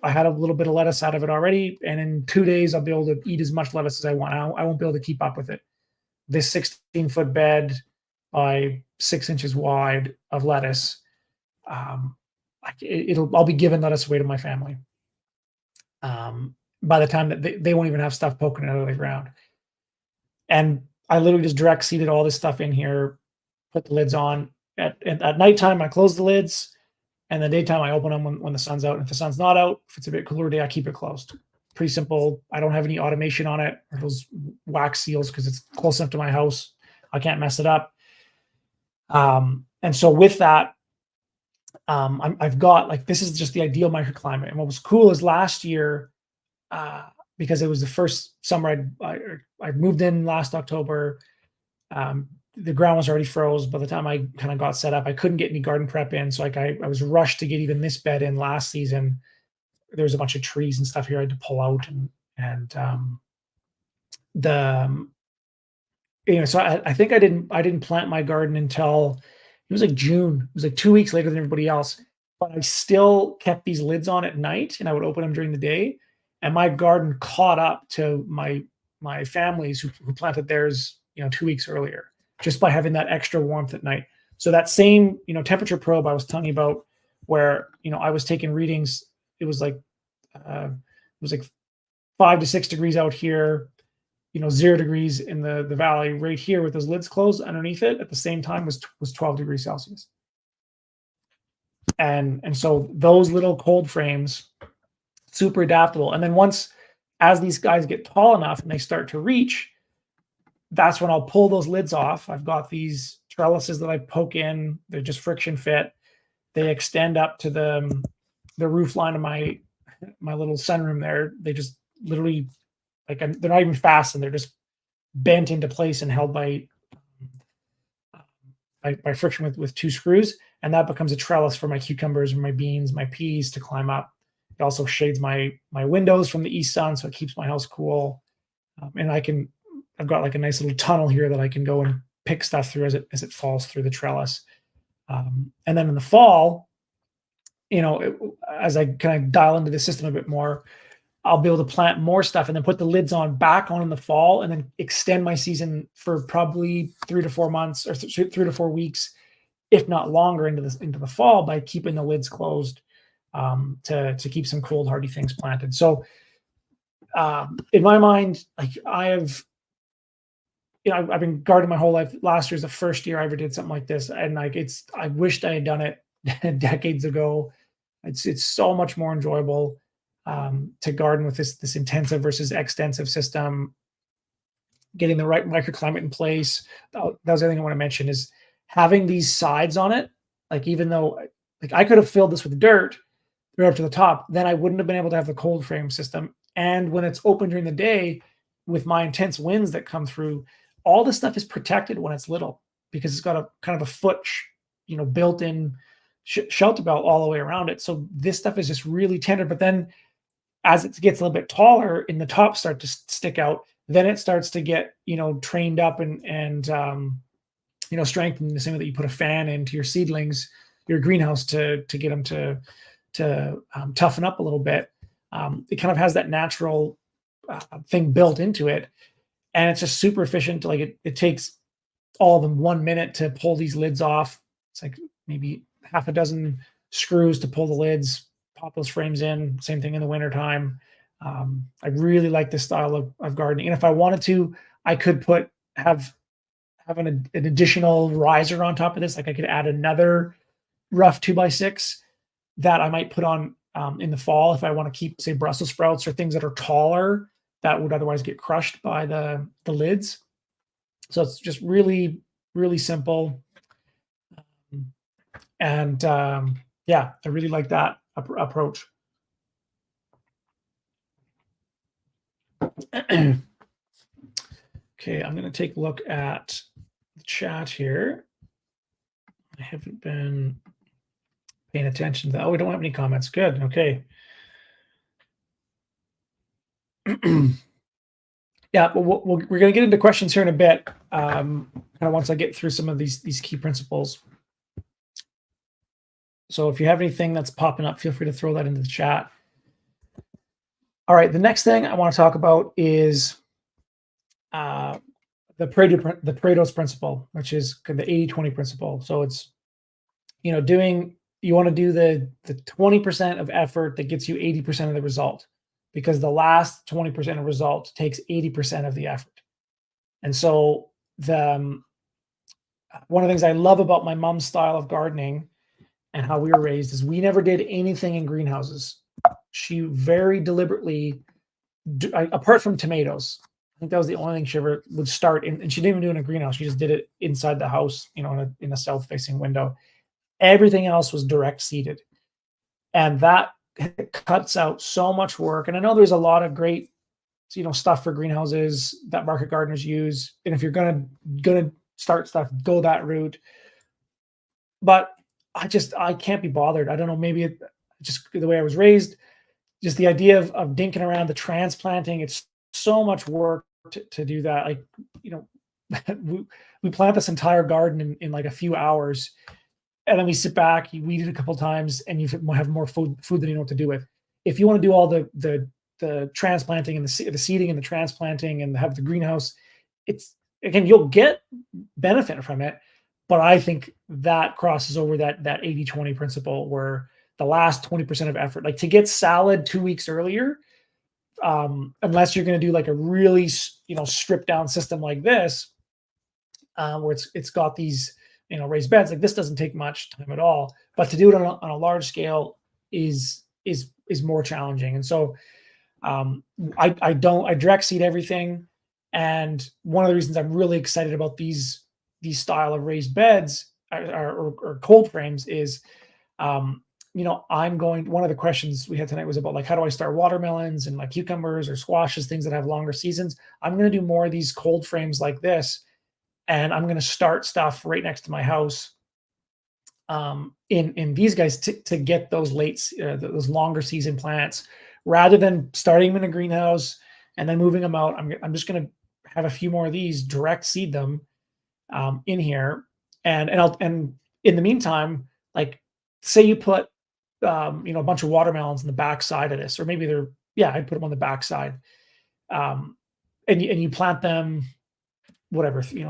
had a little bit of lettuce out of it already. And in 2 days, I'll be able to eat as much lettuce as I want. I won't be able to keep up with it. This 16-foot bed by 6 inches wide of lettuce, I'll be giving lettuce away to my family. By the time that they won't even have stuff poking out of the ground. And I literally just direct seeded all this stuff in here, put the lids on. At nighttime, I close the lids, and the daytime I open them when the sun's out. And if the sun's not out, if it's a bit cooler day, I keep it closed. Pretty simple. I don't have any automation on it or those wax seals because it's close enough to my house. I can't mess it up. And so with that, I've got this is just the ideal microclimate. And what was cool is last year, because it was the first summer I moved in last October. The ground was already froze by the time I kind of got set up. I couldn't get any garden prep in, so I was rushed to get even this bed in last season. There was a bunch of trees and stuff here I had to pull out, so I think I didn't plant my garden until it was like June. It was like 2 weeks later than everybody else, but I still kept these lids on at night, and I would open them during the day. And my garden caught up to my families who planted theirs, 2 weeks earlier, just by having that extra warmth at night. So that same, temperature probe I was telling you about, where I was taking readings, it was like 5 to 6 degrees out here, 0 degrees in the valley. Right here with those lids closed underneath it at the same time was 12 degrees Celsius. And so those little cold frames, super adaptable. And then as these guys get tall enough and they start to reach, that's when I'll pull those lids off. I've got these trellises that I poke in. They're just friction fit. They extend up to the roof line of my little sunroom there. They just literally, they're not even fastened. They're just bent into place and held by friction with 2 screws. And that becomes a trellis for my cucumbers, my beans, my peas to climb up. It also shades my windows from the east sun, so it keeps my house cool. And I've got a nice little tunnel here that I can go and pick stuff through as it falls through the trellis. And then in the fall, as I kind of dial into the system a bit more, I'll be able to plant more stuff and then put the lids back on in the fall, and then extend my season for probably 3 to 4 months or 3 to 4 weeks, if not longer, into the fall by keeping the lids closed. To keep some cold hardy things planted. So in my mind, I have I've been gardening my whole life. Last year's the first year I ever did something like this, and like I wished I had done it decades ago. It's so much more enjoyable to garden with this intensive versus extensive system. Getting the right microclimate in place. That was the other thing I want to mention is having these sides on it. Like even though like I could have filled this with dirt right up to the top, then I wouldn't have been able to have the cold frame system. And when it's open during the day, with my intense winds that come through, all this stuff is protected when it's little because it's got a kind of a foot, built-in shelter belt all the way around it. So this stuff is just really tender. But then as it gets a little bit taller and the tops start to stick out, then it starts to get, trained up and strengthened in the same way that you put a fan into your seedlings, your greenhouse to get them to toughen up a little bit. It kind of has that natural thing built into it, and it's just super efficient. Like it takes all of them 1 minute to pull these lids off. It's like maybe half a dozen screws to pull the lids, pop those frames in. Same thing in the wintertime. I really like this style of gardening. And if I wanted to, I could have an additional riser on top of this. Like I could add another rough 2x6 that I might put on in the fall if I want to keep, say, Brussels sprouts or things that are taller that would otherwise get crushed by the lids. So it's just really, really simple. And yeah, I really like that approach. Okay, I'm going to take a look at the chat here. I haven't been paying attention to that. Oh, we don't have any comments. Good. Okay. Yeah, well, we're going to get into questions here in a bit. Kind of once I get through some of these key principles. So if you have anything that's popping up, feel free to throw that into the chat. All right, the next thing I want to talk about is the Pareto's principle, which is the 80-20 principle. So it's, you want to do the 20% of effort that gets you 80% of the result, because the last 20% of result takes 80% of the effort. And so one of the things I love about my mom's style of gardening and how we were raised is we never did anything in greenhouses. She very deliberately, apart from tomatoes, I think that was the only thing she ever would start in, and she didn't even do it in a greenhouse. She just did it inside the house, in a south-facing window. Everything else was direct seeded. And that cuts out so much work. And I know there's a lot of great, stuff for greenhouses that market gardeners use. And if you're gonna start stuff, go that route. But I can't be bothered. I don't know, maybe just the way I was raised, just the idea of dinking around the transplanting. It's so much work to do that. Like, we plant this entire garden in like a few hours, and then we sit back, you weed it a couple of times, and you have more food than you know what to do with. If you want to do all the transplanting and the seeding and the transplanting and have the greenhouse, it's, again, you'll get benefit from it. But I think that crosses over that 80-20 principle, where the last 20% of effort, like to get salad 2 weeks earlier, unless you're going to do like a really, stripped down system like this, where it's got these, raised beds, like this doesn't take much time at all. But to do it on a large scale is more challenging. And so I direct seed everything. And one of the reasons I'm really excited about these style of raised beds or cold frames is, one of the questions we had tonight was about, like, how do I start watermelons and like cucumbers or squashes, things that have longer seasons. I'm going to do more of these cold frames like this, and I'm going to start stuff right next to my house in these guys to get those those longer season plants, rather than starting them in a greenhouse and then moving them out. I'm just going to have a few more of these, direct seed them in here, and in the meantime, like, say you put a bunch of watermelons in the back side of this, or maybe I'd put them on the back side, and you plant them, whatever, 3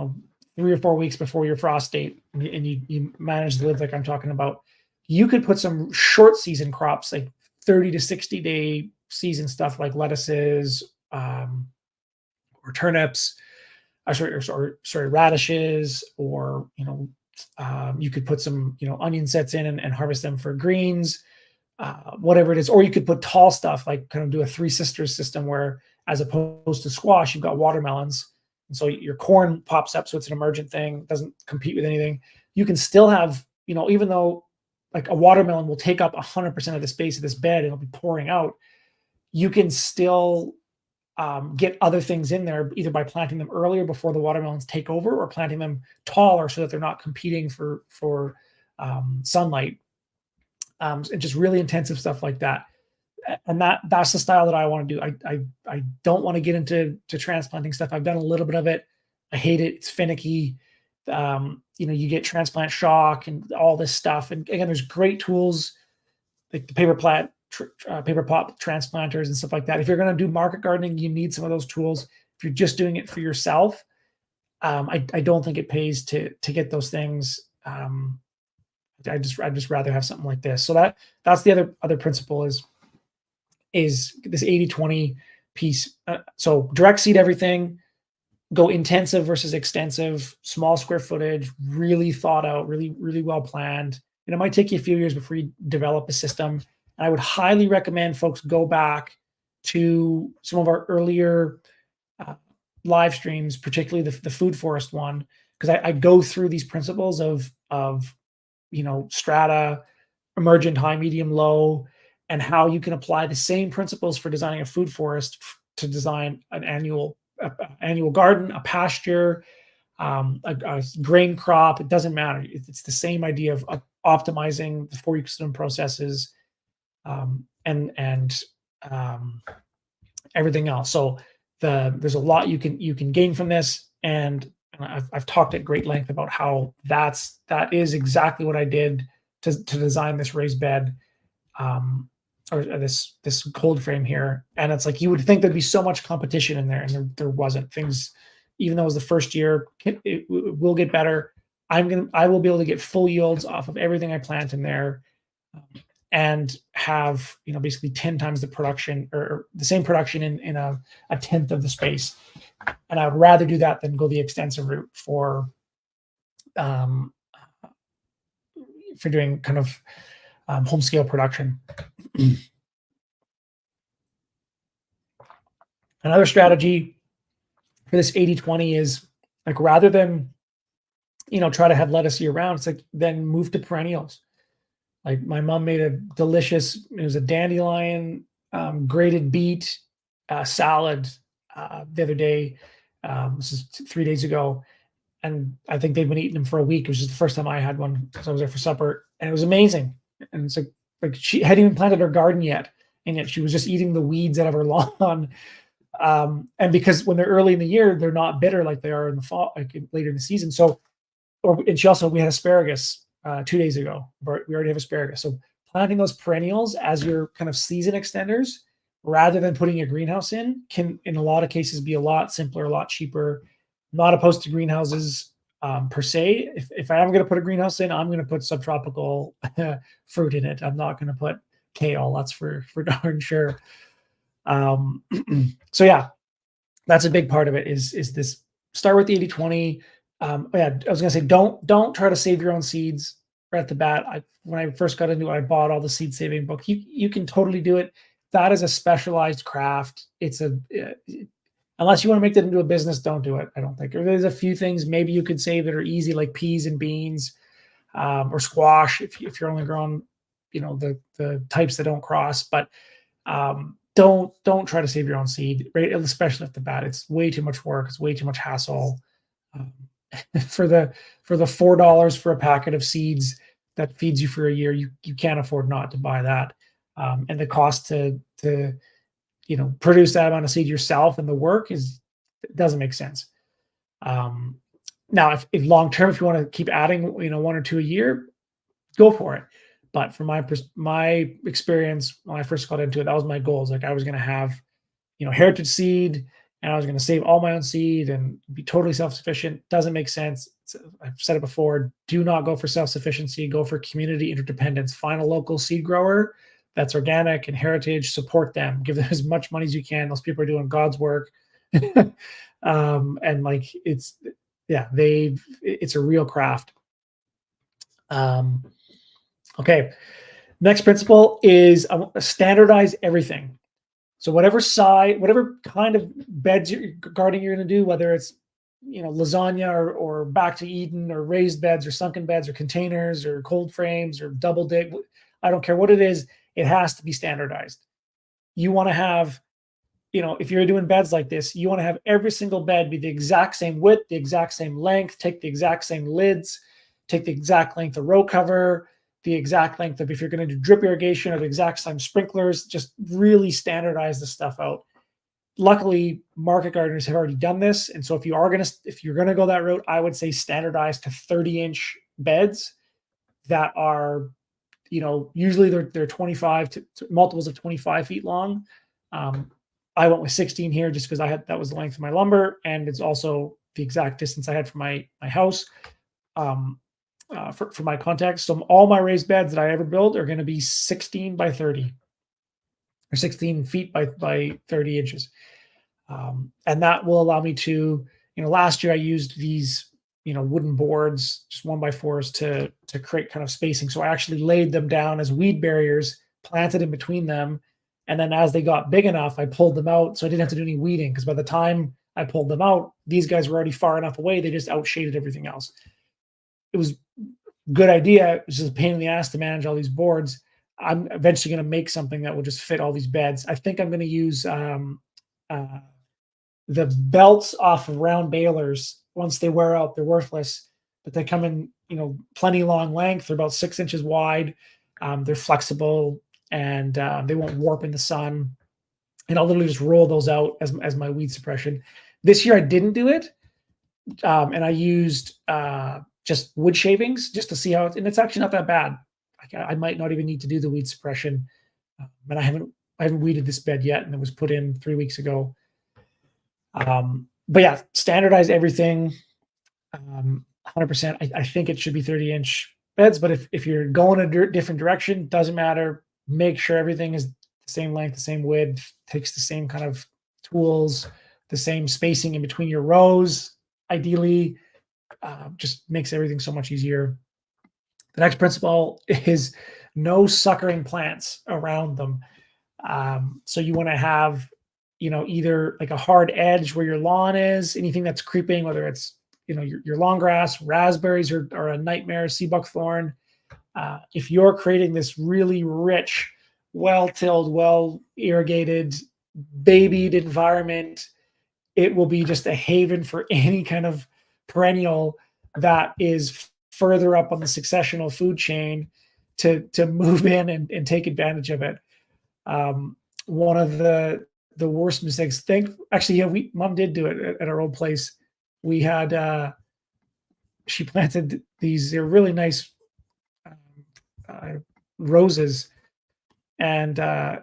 or 4 weeks before your frost date, and you manage the lids like I'm talking about. You could put some short season crops, like 30 to 60 day season stuff, like lettuces or turnips, sorry, radishes, or, you could put some, onion sets in and harvest them for greens, whatever it is. Or you could put tall stuff, like kind of do a Three Sisters system where, as opposed to squash, you've got watermelons. And so your corn pops up. So it's an emergent thing, doesn't compete with anything. You can still have, even though like a watermelon will take up 100% of the space of this bed and it'll be pouring out, you can still get other things in there, either by planting them earlier before the watermelons take over, or planting them taller so that they're not competing for sunlight, and just really intensive stuff like that. And that's the style that I want to do. I don't want to get into transplanting stuff. I've done a little bit of it. I hate it. It's finicky. You get transplant shock and all this stuff. And again, there's great tools like the paper pot transplanters and stuff like that. If you're going to do market gardening, you need some of those tools. If you're just doing it for yourself, I don't think it pays to get those things. I'd just rather have something like this. So that's the other principle is this 80-20 piece. So direct seed everything, go intensive versus extensive, small square footage, really thought out, really, really well planned. And it might take you a few years before you develop a system. And I would highly recommend folks go back to some of our earlier live streams, particularly the food forest one, because I go through these principles of strata, emergent, high, medium, low, and how you can apply the same principles for designing a food forest to design an annual garden, a pasture, a grain crop. It doesn't matter. It's the same idea of optimizing the 4 ecosystem processes, and everything else. So there's a lot you can gain from this, and I've talked at great length about how that is exactly what I did to design this raised bed, or this cold frame here. And it's like, you would think there'd be so much competition in there, and there wasn't. Things, even though it was the first year, it will get better. I will be able to get full yields off of everything I plant in there, and have basically 10 times the production, or the same production in a tenth of the space. And I would rather do that than go the extensive route for doing kind of home scale production. Another strategy for this 80-20 is, like, rather than try to have lettuce year round, it's like, then move to perennials. Like, my mom made a delicious, it was a dandelion grated beet salad the other day. This is 3 days ago, and I think they've been eating them for a week. It was just the first time I had one, so I was there for supper, and it was amazing. And it's like she hadn't even planted her garden yet, and yet she was just eating the weeds out of her lawn. And because when they're early in the year, they're not bitter like they are in the fall, like later in the season. So, and we had asparagus 2 days ago. We already have asparagus. So planting those perennials as your kind of season extenders, rather than putting a greenhouse in, can, in a lot of cases, be a lot simpler, a lot cheaper. I'm not opposed to greenhouses per se. If I am going to put a greenhouse in, I'm going to put subtropical fruit in it. I'm not going to put kale. That's for darn sure. So yeah, that's a big part of it, is this start with the 80-20. Yeah, I was going to say, don't try to save your own seeds right at the bat. When I first got into it, I bought all the seed saving book. You can totally do it. That is a specialized craft. Unless you want to make that into a business, don't do it. I don't think. There's a few things maybe you could save that are easy, like peas and beans, or squash, if you're only growing, the types that don't cross. But don't try to save your own seed, right? Especially at the bat. It's way too much work. It's way too much hassle. For the $4 for a packet of seeds that feeds you for a year, you can't afford not to buy that. And the cost to produce that amount of seed yourself, and the work it doesn't make sense. Now, if long term, if you want to keep adding, 1 or 2 a year, go for it. But from my experience, when I first got into it, that was my goal. Like, I was going to have, heritage seed, and I was going to save all my own seed and be totally self-sufficient. Doesn't make sense. I've said it before. Do not go for self-sufficiency. Go for community interdependence. Find a local seed grower that's organic and heritage. Support them. Give them as much money as you can. Those people are doing God's work. And like, it's a real craft. Okay. Next principle is standardize everything. So whatever kind of gardening you're going to do, whether it's lasagna or back to Eden or raised beds or sunken beds or containers or cold frames or double dig, I don't care what it is, it has to be standardized. You want to have, if you're doing beds like this, you want to have every single bed be the exact same width, the exact same length, take the exact same lids, take the exact length of row cover, the exact length of, if you're going to do drip irrigation, or the exact same sprinklers. Just really standardize the stuff out. Luckily, market gardeners have already done this. And so if you're going to go that route, I would say standardize to 30-inch beds that are, usually they're 25 to multiples of 25 feet long. I went with 16 here just because that was the length of my lumber, and it's also the exact distance I had from my house. For my context. So all my raised beds that I ever build are going to be 16 by 30 or 16 feet by 30 inches. And that will allow me to, last year I used these, wooden boards, just 1x4s to create kind of spacing. So I actually laid them down as weed barriers, planted in between them. And then as they got big enough, I pulled them out. So I didn't have to do any weeding, because by the time I pulled them out, these guys were already far enough away. They just outshaded everything else. It was a good idea. It was just a pain in the ass to manage all these boards. I'm eventually going to make something that will just fit all these beds. I think I'm going to use the belts off of round balers. Once they wear out, they're worthless, but they come in, plenty long length. They're about 6 inches wide. They're flexible, and they won't warp in the sun. And I'll literally just roll those out as my weed suppression. This year I didn't do it. And I used just wood shavings just to see how and it's actually not that bad. I might not even need to do the weed suppression. And I haven't weeded this bed yet, and it was put in 3 weeks ago. But yeah, standardize everything. 100%. I think it should be 30-inch beds, but if you're going a different direction, doesn't matter. Make sure everything is the same length, the same width, takes the same kind of tools, the same spacing in between your rows. Ideally, just makes everything so much easier. The next principle is no suckering plants around them. So you want to have, either like a hard edge where your lawn is, anything that's creeping, whether it's, your long grass, raspberries are a nightmare, sea buckthorn. If you're creating this really rich, well-tilled, well-irrigated, babied environment, it will be just a haven for any kind of perennial that is further up on the successional food chain to move in and take advantage of it. One of the worst mistakes, Mom did do it at our old place. We had she planted these, they're really nice roses, and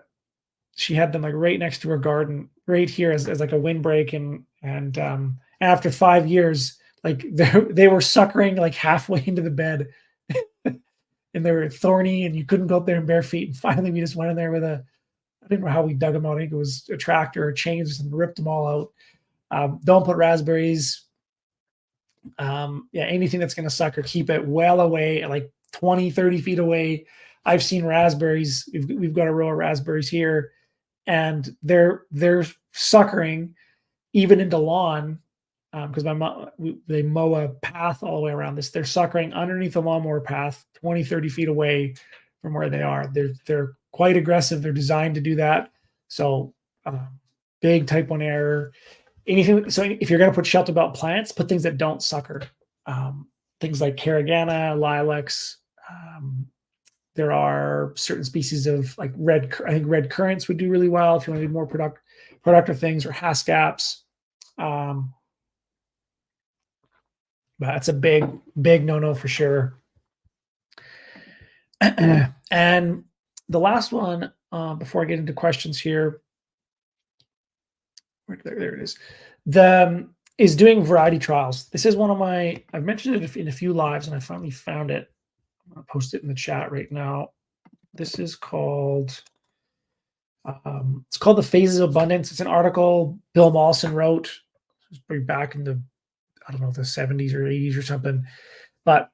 she had them like right next to her garden, right here as like a windbreak, and after 5 years, like they were suckering like halfway into the bed, and they were thorny, and you couldn't go up there in bare feet. And finally, we just went in there with I didn't know how we dug them out. I think it was a tractor or chains, and ripped them all out. Don't put raspberries. Anything that's going to sucker, keep it well away, like 20, 30 feet away. I've seen raspberries. We've got a row of raspberries here, and they're suckering even into lawn, because they mow a path all the way around this. They're suckering underneath the lawnmower path 20, 30 feet away from where they are. They're quite aggressive. They're designed to do that. So big type 1 error. Anything. So if you're going to put shelter belt plants, put things that don't sucker. Things like carragana, lilacs. There are certain species of like I think red currants would do really well if you want to do more productive things, or haskaps. But that's a big no-no for sure. And the last one, before I get into questions here, there it is. Is doing variety trials. This is one of I've mentioned it in a few lives, and I finally found it. I'm going to post it in the chat right now. This is called It's called The Phases of Abundance. It's an article Bill Mollison wrote. It was pretty back in the, I don't know, the 70s or 80s or something. But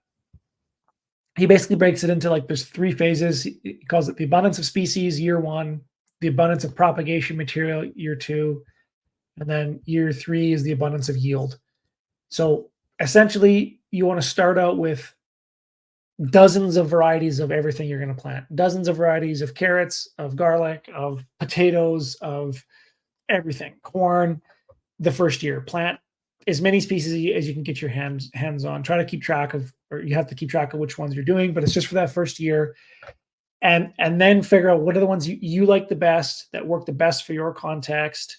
he basically breaks it into like there's 3 phases. He calls it the abundance of species, year 1, the abundance of propagation material, year 2, and then year 3 is the abundance of yield. So essentially, you want to start out with dozens of varieties of everything you're going to plant, dozens of varieties of carrots, of garlic, of potatoes, of everything, corn. The first year, plant as many species as you can get your hands on. Try to keep track of, or you have to keep track of which ones you're doing, but it's just for that first year. And then figure out what are the ones you like the best, that work the best for your context,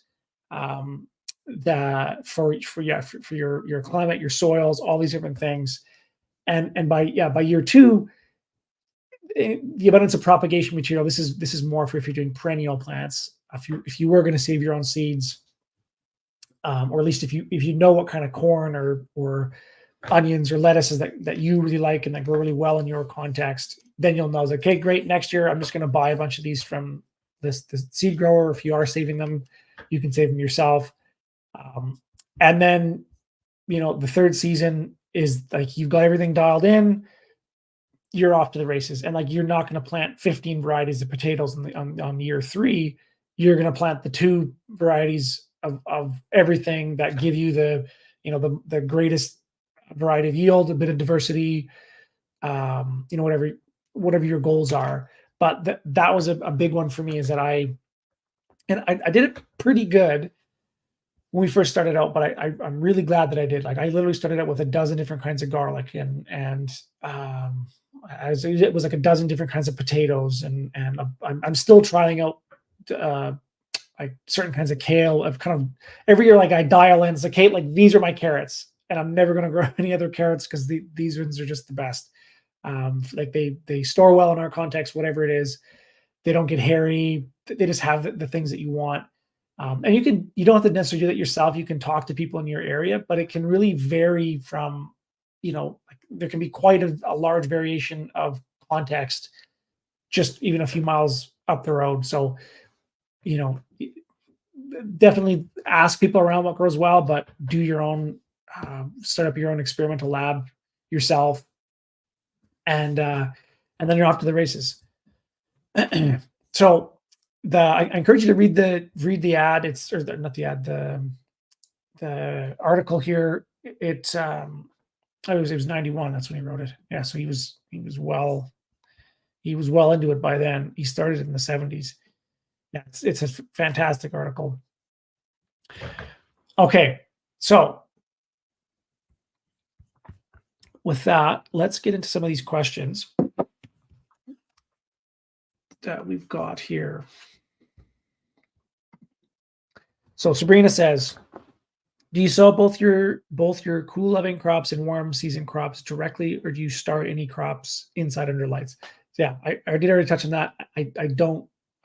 that for your climate, your soils, all these different things. And by year 2, the abundance of propagation material. This is more for if you're doing perennial plants. If you were going to save your own seeds, or at least if you know what kind of corn or onions or lettuces that you really like and that grow really well in your context, then you'll know, like, okay, great, next year I'm just going to buy a bunch of these from this seed grower. If you are saving them, you can save them yourself. And then, the third season is like you've got everything dialed in, you're off to the races. And like, you're not going to plant 15 varieties of potatoes on year 3. You're going to plant the 2 varieties of everything that give you the greatest variety of yield, a bit of diversity, whatever your goals are. But that was a big one for me, is that I did it pretty good when we first started out, but I'm really glad that I did. Like, I literally started out with a dozen different kinds of garlic, and it was like a dozen different kinds of potatoes, and I'm still trying out like certain kinds of kale. I've kind of every year, like, I dial in, it's like, hey, like, these are my carrots, and I'm never going to grow any other carrots because these ones are just the best. Like they store well in our context, whatever it is. They don't get hairy. They just have the things that you want. And you don't have to necessarily do that yourself. You can talk to people in your area, but it can really vary from, like, there can be quite a large variation of context, just even a few miles up the road. So, definitely ask people around what grows well, but do your own, start up your own experimental lab yourself, and then you're off to the races. So I encourage you to read the ad. Not the ad, the article here. It was 91. That's when he wrote it. Yeah, so he was well into it by then. He started in the 70s. Yeah, it's a fantastic article. Okay, so with that, let's get into some of these questions that we've got here. So Sabrina says, do you sow both your cool loving crops and warm season crops directly, or do you start any crops inside under lights? So yeah, I did already touch on that.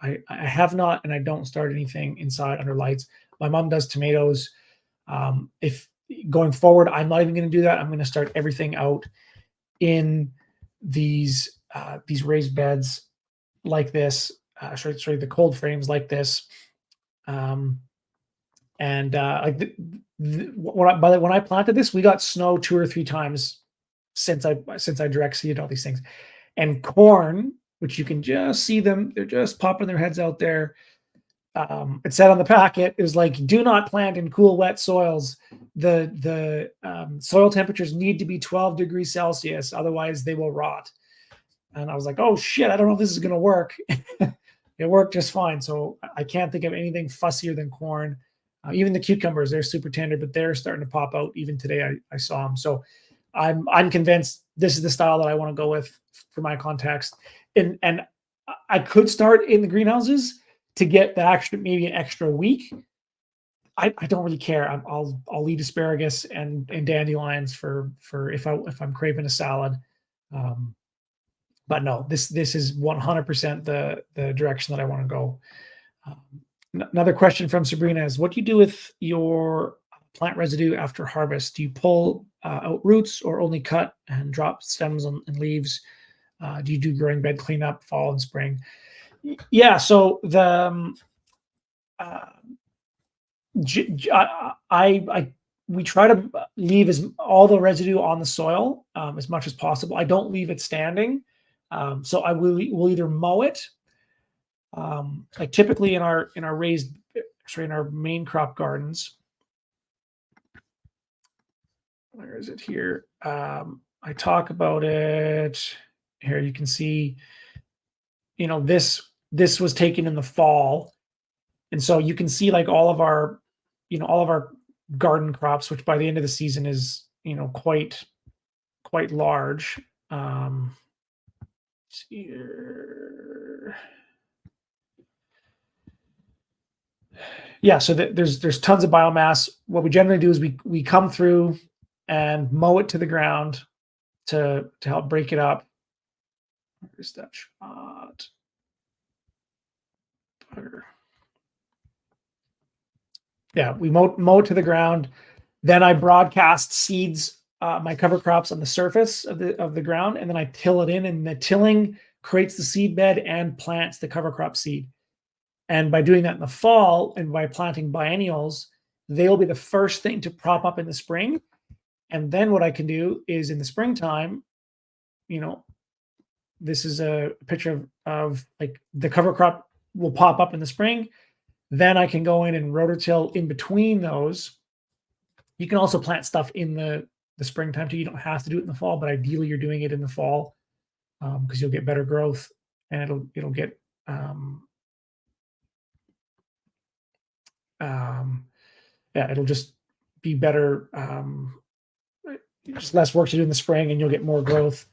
I have not, and I don't start anything inside under lights. My mom does tomatoes. If going forward, I'm not even going to do that. I'm going to start everything out in these raised beds like this. Sorry, the cold frames like this. Like when I planted this, we got snow 2 or 3 times since I direct seeded all these things. And corn, which you can just see them, they're just popping their heads out there. It said on the packet, it was like, do not plant in cool, wet soils. The soil temperatures need to be 12 degrees Celsius, otherwise they will rot. And I was like, oh shit, I don't know if this is going to work. It worked just fine. So I can't think of anything fussier than corn. Even the cucumbers, they're super tender, but they're starting to pop out. Even today, I saw them. So I'm convinced this is the style that I want to go with for my context. And I could start in the greenhouses to get maybe an extra week. I don't really care. I'll eat asparagus and dandelions for if I'm craving a salad. But no, this is 100% the direction that I want to go. Another question from Sabrina is, what do you do with your plant residue after harvest? Do you pull out roots, or only cut and drop stems and leaves? Do you do growing bed cleanup fall and spring? Yeah. So uh, we try to leave all the residue on the soil as much as possible. I don't leave it standing. So we'll either mow it, like typically in our raised, sorry, in our main crop gardens. Where is it here? I talk about it here. You can see, this was taken in the fall, and so you can see like all of our garden crops, which by the end of the season is quite large. Let's see here. Yeah, so there's tons of biomass. What we generally do is we come through and mow it to the ground to help break it up. Where's that shot? Yeah, we mow it to the ground. Then I broadcast seeds, my cover crops on the surface of the ground, and then I till it in, and the tilling creates the seed bed and plants the cover crop seed. And by doing that in the fall and by planting biennials, they'll be the first thing to prop up in the spring. And then what I can do is in the springtime, you know, this is a picture of like the cover crop will pop up in the spring. Then I can go in and rototill in between those. You can also plant stuff in the springtime too. You don't have to do it in the fall, but ideally you're doing it in the fall because you'll get better growth and it'll get yeah, it'll just be better. Just less work to do in the spring, and you'll get more growth.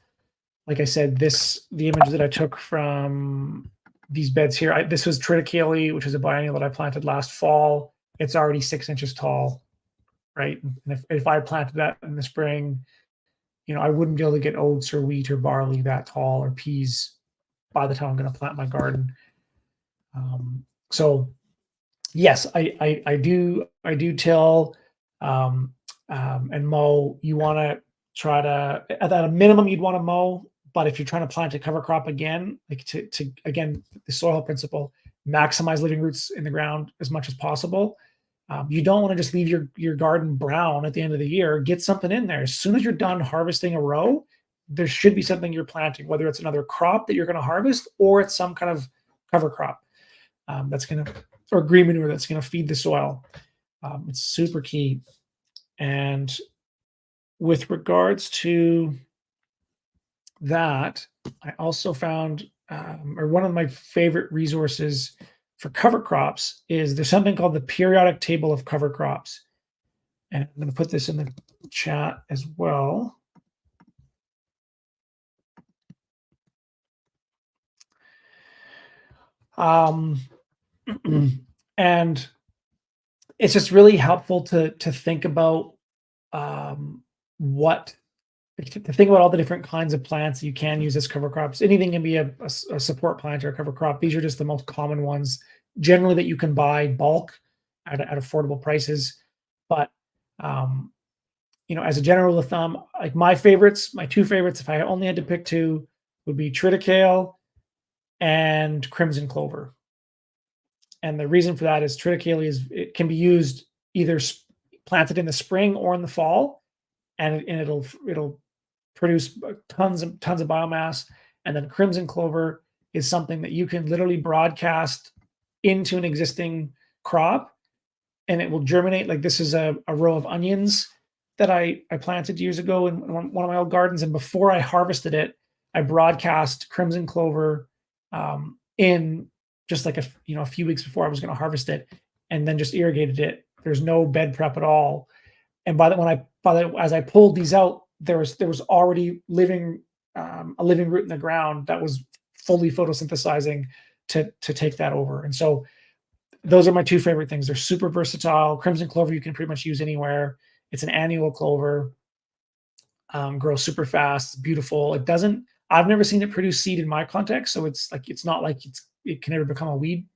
Like I said, the image that I took from these beds here. This was triticale, which is a biennial that I planted last fall. It's already 6 inches tall, right? And if I planted that in the spring, I wouldn't be able to get oats or wheat or barley that tall or peas by the time I'm going to plant my garden. So yes, I do till and mow. You want to try to, at a minimum, you'd want to mow. But if you're trying to plant a cover crop again, like to again, the soil principle, maximize living roots in the ground as much as possible. You don't want to just leave your garden brown at the end of the year. Get something in there. As soon as you're done harvesting a row, there should be something you're planting, whether it's another crop that you're going to harvest or it's some kind of cover crop that's going to, or green manure that's going to feed the soil. It's super key. And with regards to that, I also found, or one of my favorite resources for cover crops is there's something called the periodic table of cover crops. And I'm going to put this in the chat as well. And it's just really helpful to think about to think about all the different kinds of plants you can use as cover crops. Anything can be a support plant or a cover crop. These are just the most common ones, generally that you can buy bulk at affordable prices. But as a general rule of thumb, like my two favorites, if I only had to pick two, would be triticale and crimson clover. And the reason for that is triticale it can be used either planted in the spring or in the fall, and it'll produce tons of biomass. And then crimson clover is something that you can literally broadcast into an existing crop, and it will germinate. Like this is a row of onions that I planted years ago in one of my old gardens, and before I harvested it, I broadcast crimson clover in just like a few weeks before I was going to harvest it, and then just irrigated it. There's no bed prep at all. And as I pulled these out, there was already a living root in the ground that was fully photosynthesizing to take that over. And so those are my two favorite things. They're super versatile. Crimson clover you can pretty much use anywhere. It's an annual clover. Grows super fast. It's beautiful. I've never seen it produce seed in my context, so it's not like it can ever become a weed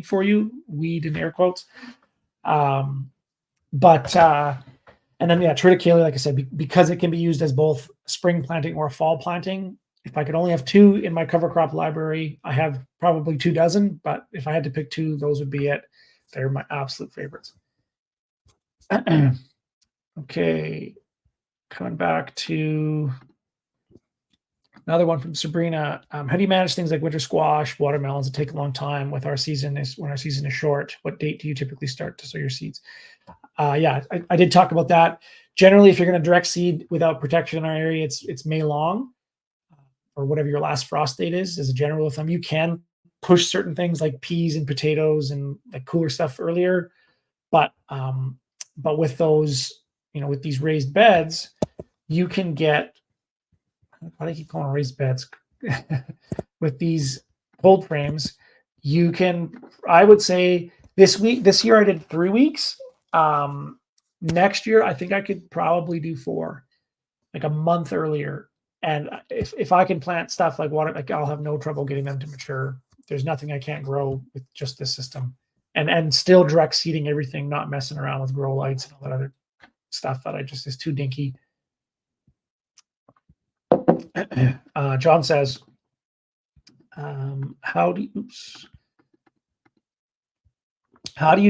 for you. Weed in air quotes. And then triticale, like I said, because it can be used as both spring planting or fall planting, if I could only have 2 in my cover crop library, I have probably 2 dozen, but if I had to pick 2, those would be it. They're my absolute favorites. Okay, coming back to another one from Sabrina. How do you manage things like winter squash, watermelons that take a long time when our season is short? What date do you typically start to sow your seeds? Yeah, I did talk about that. Generally, if you're going to direct seed without protection in our area, it's May long, or whatever your last frost date is. As a general rule of thumb, you can push certain things like peas and potatoes and like cooler stuff earlier, but with those, with these raised beds, you can get. Why do I keep calling them raised beds? With these cold frames, you can. I would say this year I did 3 weeks. Next year, I think I could probably do 4, like a month earlier. And if I can plant stuff like water, like I'll have no trouble getting them to mature. There's nothing I can't grow with just this system, and still direct seeding everything, not messing around with grow lights and all that other stuff that is too dinky. John says, how do you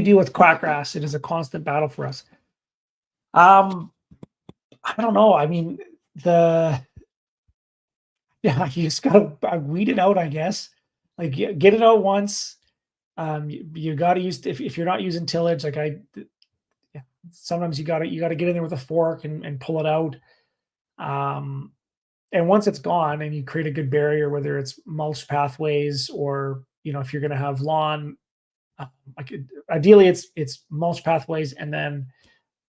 deal with quackgrass? It is a constant battle for us. I don't know. I mean, you just gotta weed it out, I guess. Like get it out once. You gotta use, if you're not using tillage, like sometimes you gotta get in there with a fork and pull it out. And once it's gone and you create a good barrier, whether it's mulch pathways or, if you're going to have lawn, ideally it's mulch pathways and then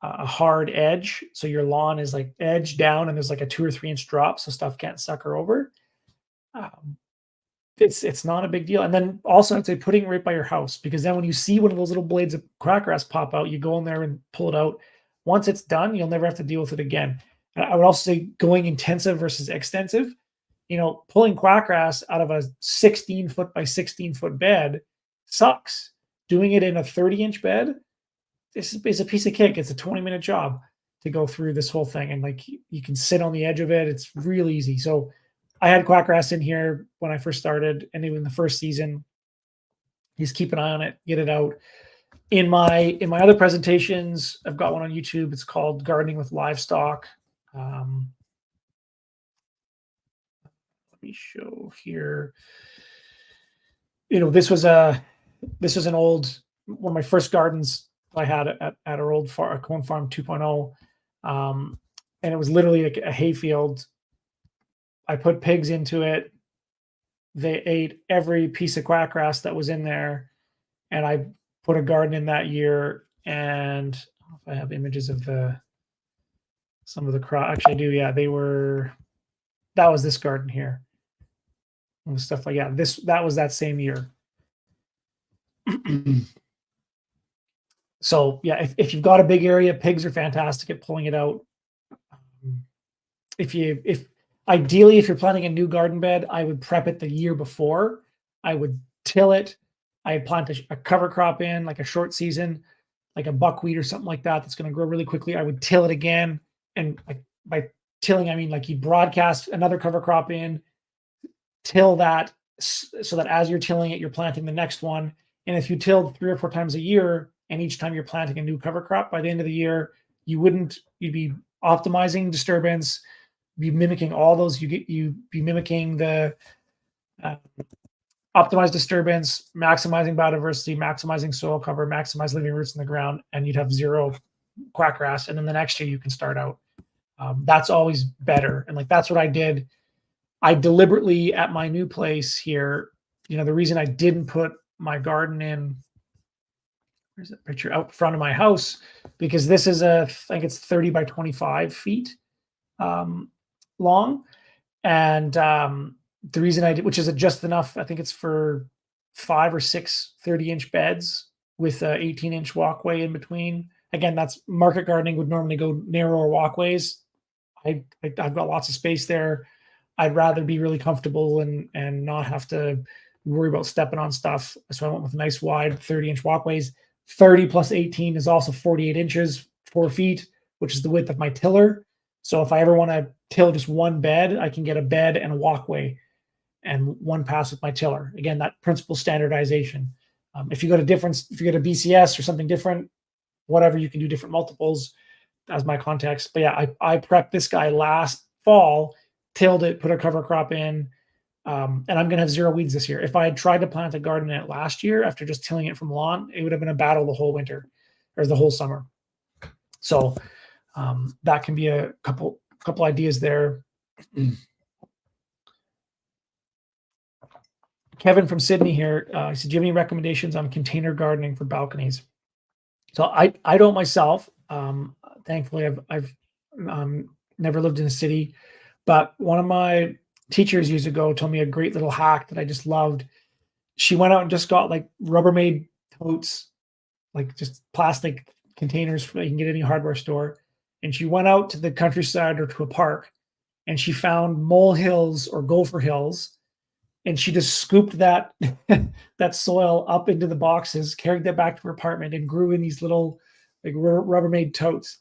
a hard edge. So your lawn is like edge down and there's like a 2 or 3 inch drop. So stuff can't sucker over. It's not a big deal. And then also I'd say putting it right by your house, because then when you see one of those little blades of quackgrass pop out, you go in there and pull it out. Once it's done, you'll never have to deal with it again. I would also say going intensive versus extensive. Pulling quackgrass out of a 16 foot by 16 foot bed sucks. Doing it in a 30-inch bed, this is a piece of cake. It's a 20-minute job to go through this whole thing. And like you can sit on the edge of it. It's real easy. So I had quackgrass in here when I first started, and even the first season, just keep an eye on it, get it out. In my other presentations, I've got one on YouTube. It's called Gardening with Livestock. Let me show here. This was an old, one of my first gardens I had at our old Coen Farm 2.0. And it was literally like a hayfield. I put pigs into it. They ate every piece of quackgrass that was in there. And I put a garden in that year. And I don't know if I have images of some of the crop. Actually, I do. Yeah, that was this garden here. And stuff like that. That was that same year. So yeah, if you've got a big area, pigs are fantastic at pulling it out. Ideally, if you're planting a new garden bed, I would prep it the year before. I would till it. I'd plant a cover crop in, like a short season, like a buckwheat or something like that that's going to grow really quickly. I would till it again. And by tilling, I mean like you broadcast another cover crop in, till that, so that as you're tilling it, you're planting the next one. And if you tilled 3 or 4 times a year, and each time you're planting a new cover crop, by the end of the year, you'd be optimizing disturbance, be mimicking all those. You'd be mimicking the optimized disturbance, maximizing biodiversity, maximizing soil cover, maximize living roots in the ground, and you'd have 0 quackgrass. And then the next year you can start out. That's always better. And like, that's what I did. I deliberately, at my new place here, the reason I didn't put my garden in, where's that picture, out front of my house, because this is I think it's 30 by 25 feet long. And the reason I did, which is just enough, I think it's for 5 or 6 30-inch beds with a 18-inch walkway in between. Again, that's market gardening would normally go narrower walkways. I've got lots of space there. I'd rather be really comfortable and not have to worry about stepping on stuff. So I went with nice wide 30-inch walkways. 30 plus 18 is also 48 inches, 4 feet, which is the width of my tiller. So if I ever want to till just one bed, I can get a bed and a walkway and one pass with my tiller. Again, that principal standardization. If you go to BCS or something different, whatever, you can do different multiples as my context. But yeah, I prepped this guy last fall, tilled it, put a cover crop in, and I'm going to have zero weeds this year. If I had tried to plant a garden in it last year after just tilling it from lawn, it would have been a battle the whole winter or the whole summer. So that can be a couple ideas there. Kevin from Sydney here. He said, do you have any recommendations on container gardening for balconies? So I don't myself. Thankfully, I've never lived in a city, but one of my teachers years ago told me a great little hack that I just loved. She went out and just got like Rubbermaid totes, like just plastic containers you can get at any hardware store. And she went out to the countryside or to a park, and she found molehills or gopher hills, and she just scooped that that soil up into the boxes, carried that back to her apartment, and grew in these little like Rubbermaid totes.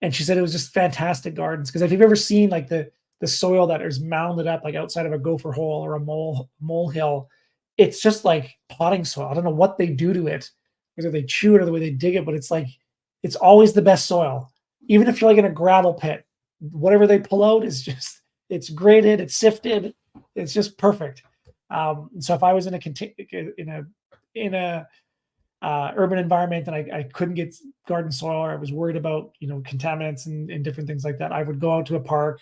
And she said it was just fantastic gardens, because if you've ever seen like the soil that is mounded up like outside of a gopher hole or a molehill, it's just like potting soil. I don't know what they do to it, whether they chew it or the way they dig it, but it's like it's always the best soil. Even if you're like in a gravel pit, whatever they pull out is just, it's graded, it's sifted, it's just perfect. So if I was in a urban environment and I couldn't get garden soil, or I was worried about contaminants and different things like that, I would go out to a park,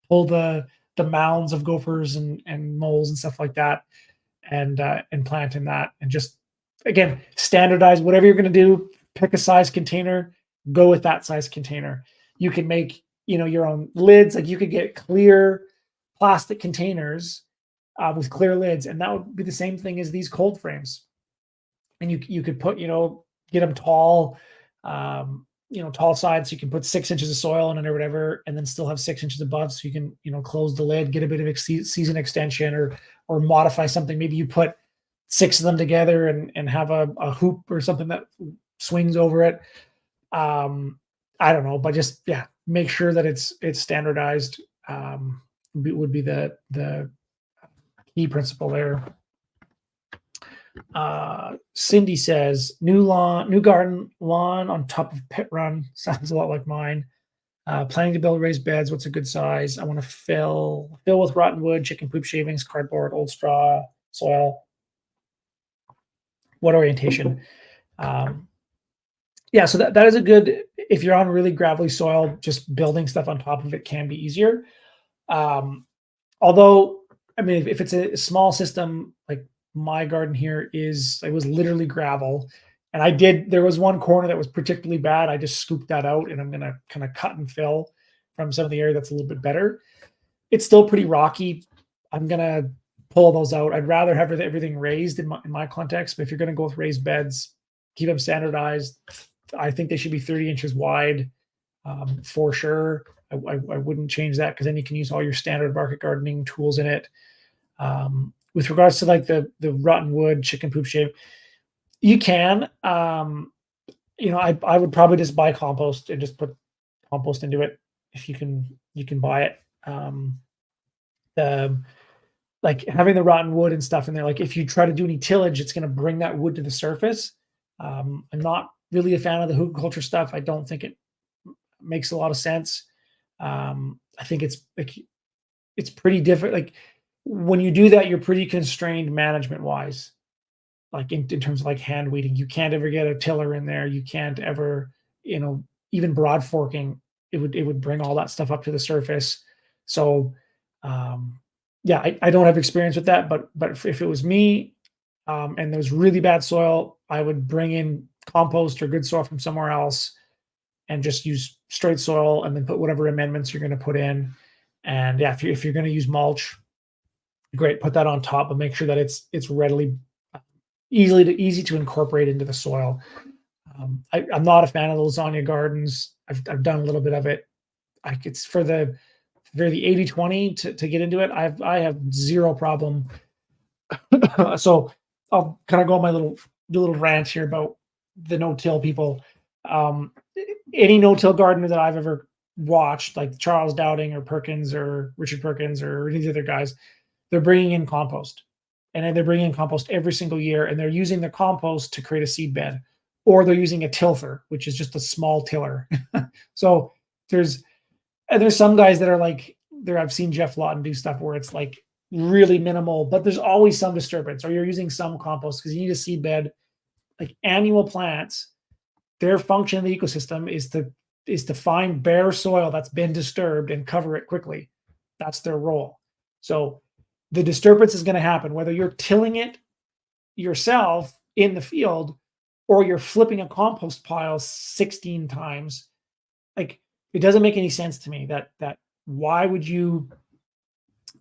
pull the mounds of gophers and moles and stuff like that, and plant in that, and just again standardize whatever you're going to do. Pick a size container, go with that size container. You can make your own lids. Like you could get clear plastic containers with clear lids, and that would be the same thing as these cold frames. And you could put get them tall, tall sides. So you can put 6 inches of soil in it or whatever, and then still have 6 inches above, so you can close the lid, get a bit of season extension, or modify something. Maybe you put 6 of them together and have a hoop or something that swings over it. I don't know, but just make sure that it's standardized. Would be the key principle there. Cindy says, new garden lawn on top of pit run. Sounds a lot like mine. Planning to build raised beds. What's a good size? I want to fill with rotten wood, chicken poop shavings, cardboard, old straw, soil. What orientation? So that is a good, if you're on really gravelly soil, just building stuff on top of it can be easier. Although, I mean, if it's a small system, like my garden here it was literally gravel. And there was one corner that was particularly bad. I just scooped that out, and I'm going to kind of cut and fill from some of the area that's a little bit better. It's still pretty rocky. I'm going to pull those out. I'd rather have everything raised in my context, but if you're going to go with raised beds, keep them standardized. I think they should be 30 inches wide for sure. I wouldn't change that, because then you can use all your standard market gardening tools in it. With regards to like the rotten wood, chicken poop shape, you can. I would probably just buy compost and just put compost into it if you can buy it. Like having the rotten wood and stuff in there, like if you try to do any tillage, it's going to bring that wood to the surface. I'm not really a fan of the hugelkultur stuff. I don't think it makes a lot of sense. I think it's pretty different. Like when you do that, you're pretty constrained management wise, like in terms of like hand weeding. You can't ever get a tiller in there. You can't ever, even broad forking, it would bring all that stuff up to the surface. So, I don't have experience with that, but if it was me, and there's really bad soil, I would bring in compost or good soil from somewhere else and just use straight soil, and then put whatever amendments you're going to put in. And if you're going to use mulch, great, put that on top, but make sure that it's readily easy to incorporate into the soil. I'm not a fan of the lasagna gardens. I've done a little bit of it. It's for the 80-20 to get into it. I have zero problem. So I'll kind of go on my little rant here about the no-till people. Any no-till gardener that I've ever watched, like Charles Dowding or Perkins or Richard Perkins or any of the other guys, they're bringing in compost, and they're bringing in compost every single year, and they're using the compost to create a seed bed, or they're using a tilther, which is just a small tiller. So there's there's some guys that are like there. I've seen Jeff Lawton do stuff where it's like really minimal, but there's always some disturbance, or you're using some compost because you need a seed bed. Like annual plants, their function in the ecosystem is to find bare soil that's been disturbed and cover it quickly. That's their role. So the disturbance is going to happen whether you're tilling it yourself in the field or you're flipping a compost pile 16 times. Like it doesn't make any sense to me that why would you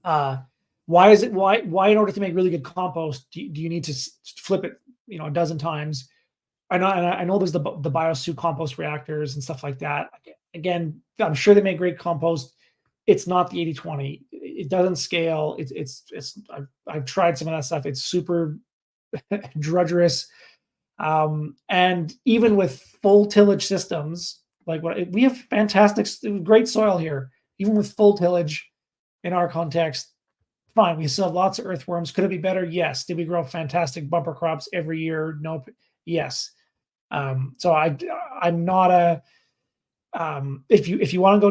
why in order to make really good compost do you need to flip it a dozen times? I know there's the BioSU compost reactors and stuff like that. Again, I'm sure they make great compost. It's not the 80-20. It doesn't scale. I've tried some of that stuff. It's super drudgerous. And even with full tillage systems, like we have fantastic, great soil here. Even with full tillage in our context, fine. We still have lots of earthworms. Could it be better? Yes. Did we grow fantastic bumper crops every year? Nope. Yes. So I'm not a if you want to go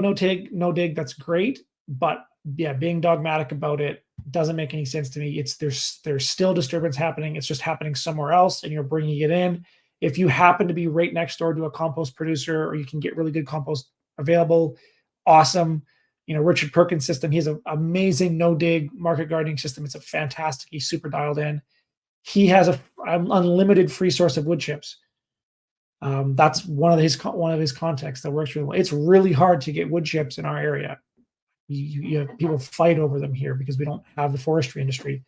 no dig, that's great. But yeah, being dogmatic about it doesn't make any sense to me. There's still disturbance happening. It's just happening somewhere else, and you're bringing it in. If you happen to be right next door to a compost producer, or you can get really good compost available, awesome. Richard Perkins' system. He has an amazing no dig market gardening system. It's a fantastic. He's super dialed in. He has an unlimited free source of wood chips. That's one of his contexts that works really well. It's really hard to get wood chips in our area. You have people fight over them here because we don't have the forestry industry.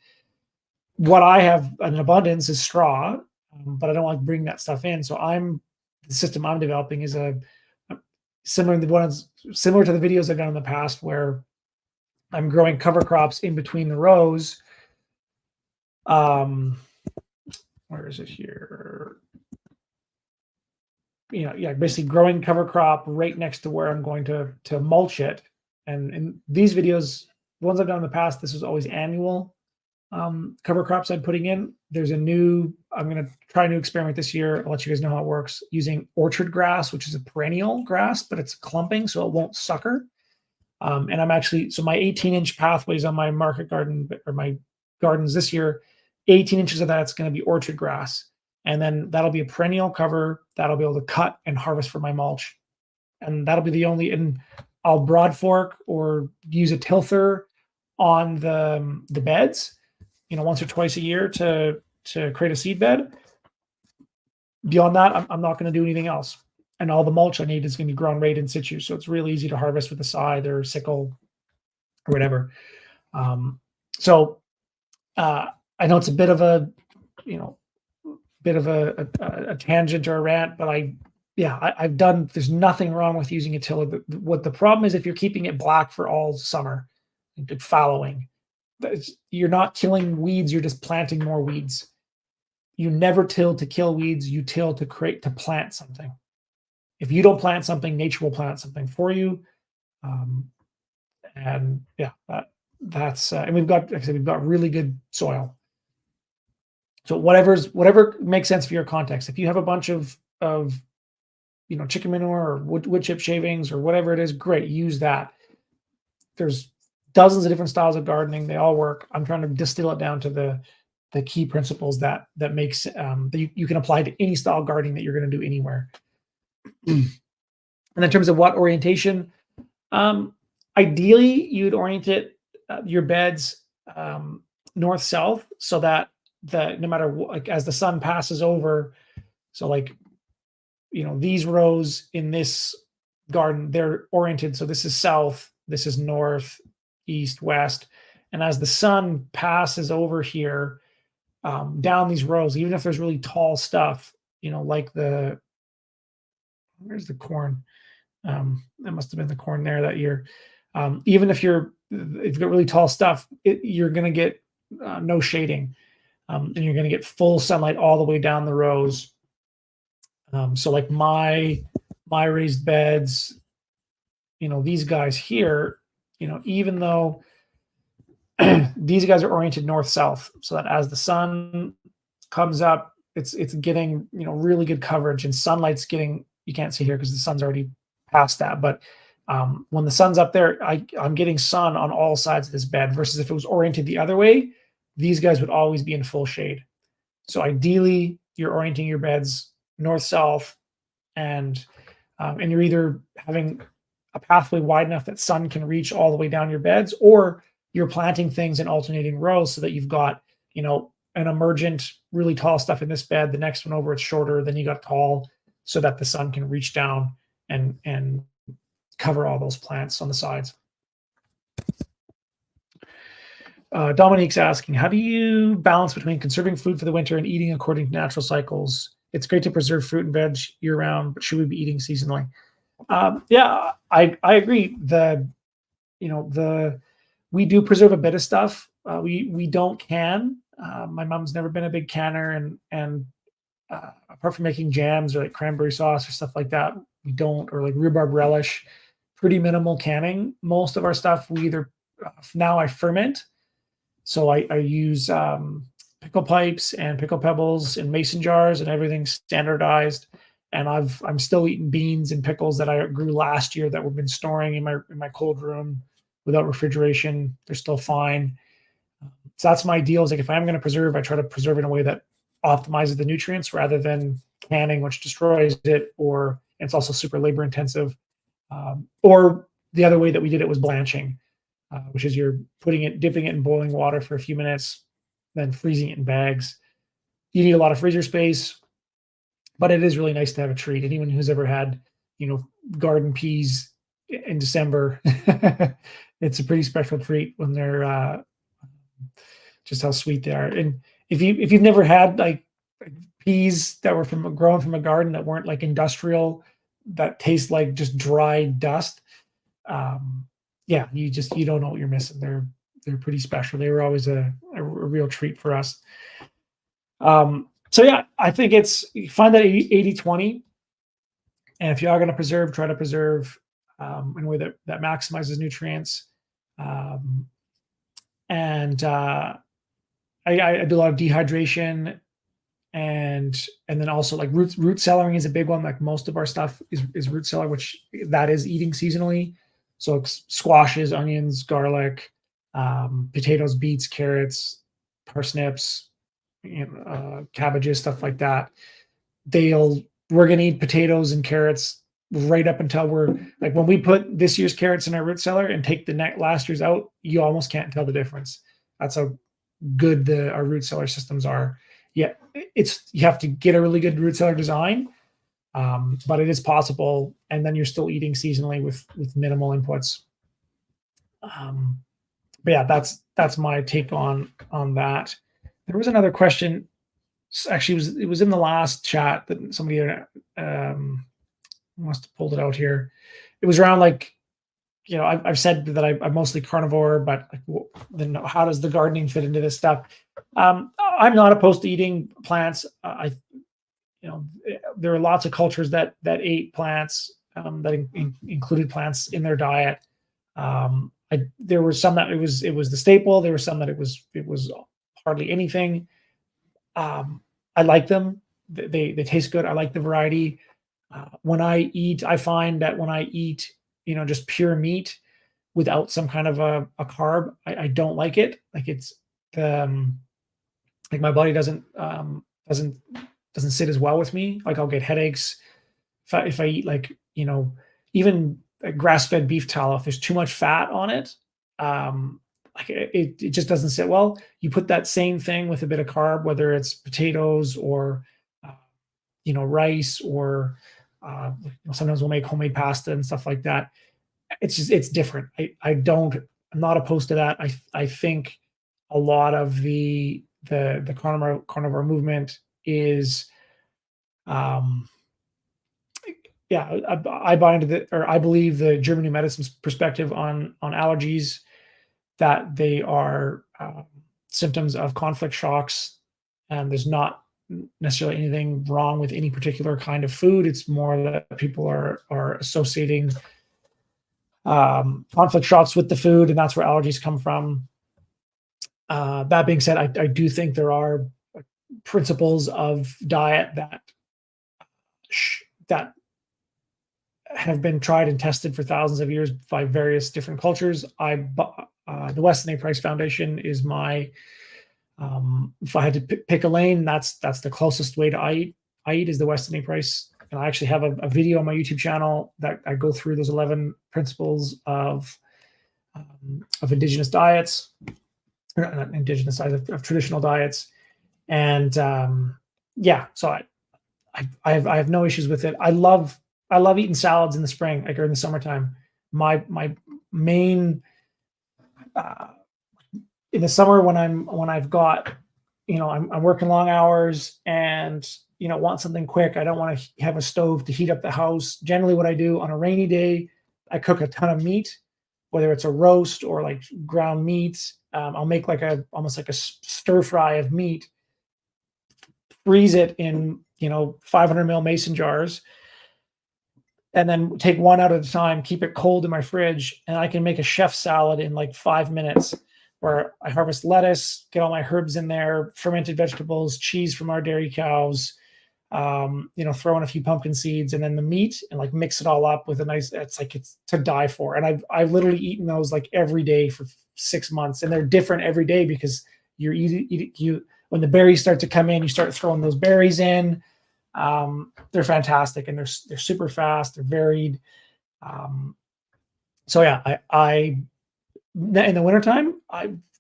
What I have in abundance is straw, but I don't like bringing that stuff in. So the system I'm developing is similar to the videos I've done in the past, where I'm growing cover crops in between the rows. Where is it here? Basically growing cover crop right next to where I'm going to mulch it. And in these videos, the ones I've done in the past, this was always annual cover crops I'm putting in. I'm going to try a new experiment this year. I'll let you guys know how it works, using orchard grass, which is a perennial grass, but it's clumping, so it won't sucker. And I'm actually, so my 18-inch pathways on my market garden, or my gardens this year, 18 inches of that's going to be orchard grass. And then that'll be a perennial cover that'll be able to cut and harvest for my mulch. And that'll be the only, and I'll broad fork or use a tilther on the beds, once or twice a year to create a seed bed. Beyond that, I'm not going to do anything else. And all the mulch I need is going to be grown right in situ. So it's really easy to harvest with a scythe or sickle or whatever. I know it's a bit of a tangent or a rant, but I've done, there's nothing wrong with using a tiller. What the problem is, if you're keeping it black for all summer, fallowing, you're not killing weeds, you're just planting more weeds. You never till to kill weeds, you till to plant something. If you don't plant something, nature will plant something for you. And we've got, like I said, we've got really good soil. So whatever makes sense for your context. If you have a bunch of chicken manure or wood chip shavings or whatever it is, great, use that. There's dozens of different styles of gardening. They all work. I'm trying to distill it down to the key principles that makes that you can apply to any style of gardening that you're going to do anywhere. And in terms of what orientation, ideally you'd orient it your beds north-south, so that no matter what, as the sun passes over, so these rows in this garden, they're oriented. So this is south, this is north, east, west. And as the sun passes over here, down these rows, even if there's really tall stuff, where's the corn? That must have been the corn there that year. Even if you've got really tall stuff, you're going to get no shading. And you're going to get full sunlight all the way down the rows. So like my raised beds, these guys here, even though these guys are oriented north south, so that as the sun comes up, it's getting really good coverage, and sunlight's getting, you can't see here because the sun's already past that, but when the sun's up there, I'm getting sun on all sides of this bed, versus if it was oriented the other way, these guys would always be in full shade. So ideally, you're orienting your beds north south, and you're either having a pathway wide enough that sun can reach all the way down your beds, or you're planting things in alternating rows so that you've got, an emergent, really tall stuff in this bed. The next one over, it's shorter. Then you got tall, so that the sun can reach down and cover all those plants on the sides. Dominique's asking, how do you balance between conserving food for the winter and eating according to natural cycles? It's great to preserve fruit and veg year round, but should we be eating seasonally? Yeah, I agree. We do preserve a bit of stuff. We don't can. My mom's never been a big canner, and apart from making jams or like cranberry sauce or stuff like that, we don't, or like rhubarb relish. Pretty minimal canning. Most of our stuff we either now I ferment. So I use pickle pipes and pickle pebbles in mason jars, and everything's standardized. And I'm still eating beans and pickles that I grew last year that we've been storing in my cold room without refrigeration. They're still fine. So that's my deal. Is like, if I'm going to preserve, I try to preserve in a way that optimizes the nutrients rather than canning, which destroys it, or it's also super labor intensive. Or the other way that we did it was blanching, which is you're dipping it in boiling water for a few minutes, then freezing it in bags. You need a lot of freezer space, but it is really nice to have a treat. Anyone who's ever had, garden peas in December, it's a pretty special treat when they're just how sweet they are. And if you've never had like peas that were grown from a garden that weren't like industrial, that taste like just dry dust, yeah, you don't know what you're missing. They're pretty special. They were always a real treat for us. So yeah, I think you find that 80-20. And if you are going to preserve, try to preserve in a way that maximizes nutrients. And I do a lot of dehydration, and then also like root cellaring is a big one. Like most of our stuff is root cellar, which that is eating seasonally. So it's squashes, onions, garlic, potatoes, beets, carrots, parsnips, cabbages, stuff like that. We're going to eat potatoes and carrots right up until we're like, when we put this year's carrots in our root cellar and take the last year's out, you almost can't tell the difference. That's how good our root cellar systems are. Yeah, you have to get a really good root cellar design, but it is possible, and then you're still eating seasonally with minimal inputs. But yeah, that's my take on that. There was another question. Actually, it was in the last chat that somebody must have pulled it out here. It was around like, I've said that I'm mostly carnivore, but like, then how does the gardening fit into this stuff? I'm not opposed to eating plants. There are lots of cultures that ate plants, that included plants in their diet. There were some that it was the staple. There were some that it was hardly anything. I like them. They taste good. I like the variety. When I eat, I find that when I eat, just pure meat without some kind of a carb, I don't like it. Like it's like my body doesn't sit as well with me. Like I'll get headaches if I eat like, even like grass-fed beef tallow. If there's too much fat on it, like it just doesn't sit well. You put that same thing with a bit of carb, whether it's potatoes or rice, or sometimes we'll make homemade pasta and stuff like that. It's different. I'm not opposed to that. I think a lot of the carnivore movement is, yeah, I buy into I believe the German New Medicine's perspective on allergies, that they are symptoms of conflict shocks, and there's not necessarily anything wrong with any particular kind of food. It's more that people are associating conflict shots with the food, and that's where allergies come from. That being said, I do think there are principles of diet that have been tried and tested for thousands of years by various different cultures. The Weston A. Price Foundation is my, if I had to pick a lane, that's the closest way to I eat is the Weston A. Price. And I actually have a video on my YouTube channel that I go through those 11 principles of indigenous diets, or not indigenous diets, of traditional diets. And yeah, so I have no issues with it. I love eating salads in the spring, like, or in the summertime. My main in the summer when I've got, I'm working long hours and want something quick. I don't want to have a stove to heat up the house. Generally, what I do on a rainy day, I cook a ton of meat, whether it's a roast or like ground meat. I'll make almost like a stir fry of meat, freeze it in 500 ml mason jars, and then take one out at a time, keep it cold in my fridge, and I can make a chef salad in like 5 minutes, where I harvest lettuce, get all my herbs in there, fermented vegetables, cheese from our dairy cows, throw in a few pumpkin seeds, and then the meat, and like mix it all up with a nice, it's to die for. And I've literally eaten those like every day for 6 months, and they're different every day because when the berries start to come in, you start throwing those berries in. They're fantastic, and they're super fast. They're varied. So yeah, I in the wintertime,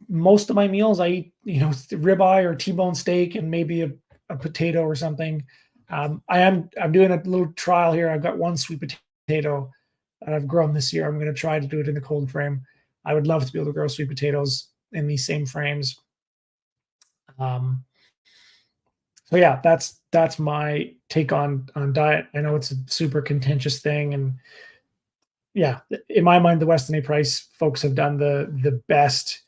most of my meals I eat, ribeye or T-bone steak and maybe a potato or something. I'm doing a little trial here. I've got one sweet potato that I've grown this year. I'm going to try to do it in the cold frame. I would love to be able to grow sweet potatoes in these same frames. So yeah, that's my take on diet. I know it's a super contentious thing, and yeah, in my mind, the Weston A. Price folks have done the best.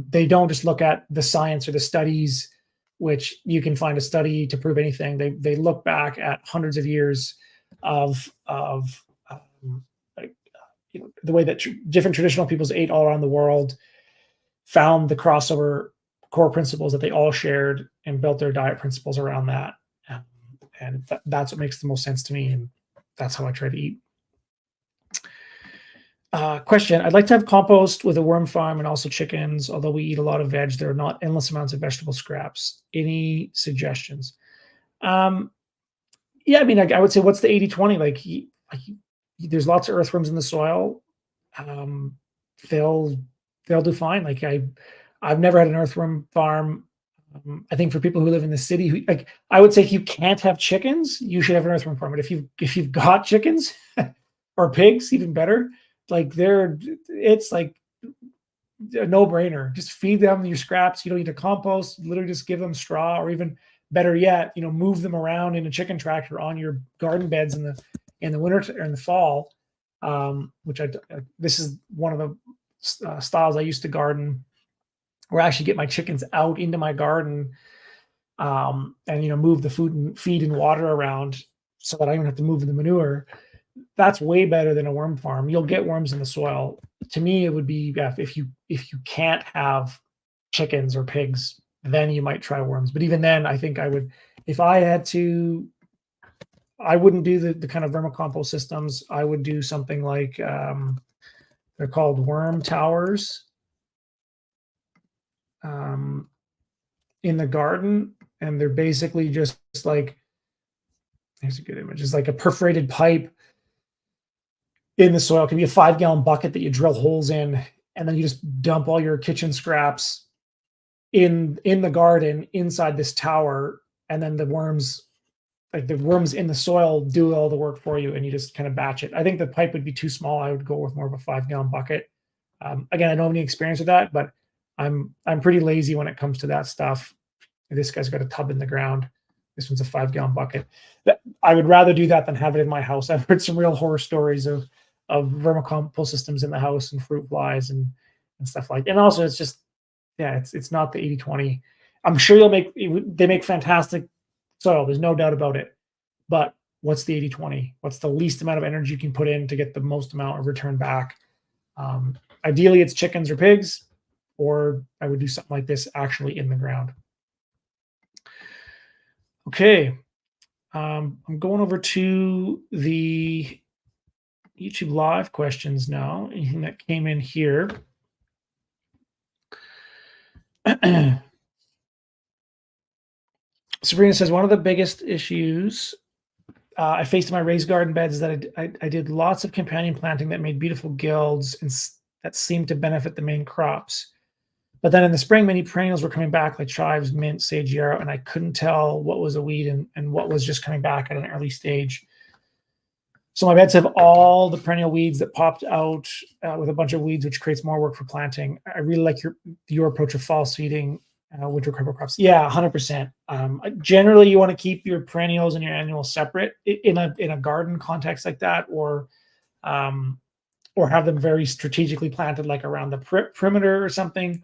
They don't just look at the science or the studies, which you can find a study to prove anything. They look back at hundreds of years of the way that different traditional peoples ate all around the world, found the crossover core principles that they all shared, and built their diet principles around that. And that's what makes the most sense to me, and that's how I try to eat. Question: I'd like to have compost with a worm farm and also chickens. Although we eat a lot of veg, there are not endless amounts of vegetable scraps. Any suggestions? Yeah, I mean, I would say, what's the 80-20? There's lots of earthworms in the soil. They'll do fine. Like I've never had an earthworm farm. I think for people who live in the city, I would say if you can't have chickens, you should have an earthworm farm. But if you've got chickens or pigs, even better. It's like a no-brainer. Just feed them your scraps. You don't need to compost. Literally just give them straw, or even better yet, move them around in a chicken tractor on your garden beds in the winter or in the fall. This is one of the styles I used to garden, where I actually get my chickens out into my garden, and move the feed and water around so that I don't have to move the manure. That's way better than a worm farm. You'll get worms in the soil. To me, it would be, if you can't have chickens or pigs, then you might try worms. But even then, I think I would, if I had to, I wouldn't do the kind of vermicompost systems. I would do something like, they're called worm towers, in the garden, and they're basically just like, here's a good image. It's like a perforated pipe in the soil. It can be a 5-gallon bucket that you drill holes in, and then you just dump all your kitchen scraps in the garden inside this tower, and then the worms in the soil do all the work for you, and you just kind of batch it. I think the pipe would be too small. I would go with more of a 5-gallon bucket. Again, I don't have any experience with that, but I'm pretty lazy when it comes to that stuff. This guy's got a tub in the ground. This one's a 5-gallon bucket. I would rather do that than have it in my house. I've heard some real horror stories of vermicompost systems in the house and fruit flies and stuff like that. And also, it's just, yeah, it's not the 80-20. I'm sure they make fantastic soil. There's no doubt about it. But what's the 80-20? What's the least amount of energy you can put in to get the most amount of return back? Ideally, it's chickens or pigs, or I would do something like this actually in the ground. Okay. I'm going over to the YouTube live questions now. Anything that came in here. Sabrina says, one of the biggest issues I faced in my raised garden beds is that I did lots of companion planting that made beautiful guilds and that seemed to benefit the main crops. But then in the spring, many perennials were coming back, like chives, mint, sage, yarrow, and I couldn't tell what was a weed and what was just coming back at an early stage. So my beds have all the perennial weeds that popped out with a bunch of weeds, which creates more work for planting. I really like your approach of fall seeding, winter cover crops. Yeah, 100%. Generally, you want to keep your perennials and your annuals separate in a garden context like that, or have them very strategically planted, like around the perimeter or something.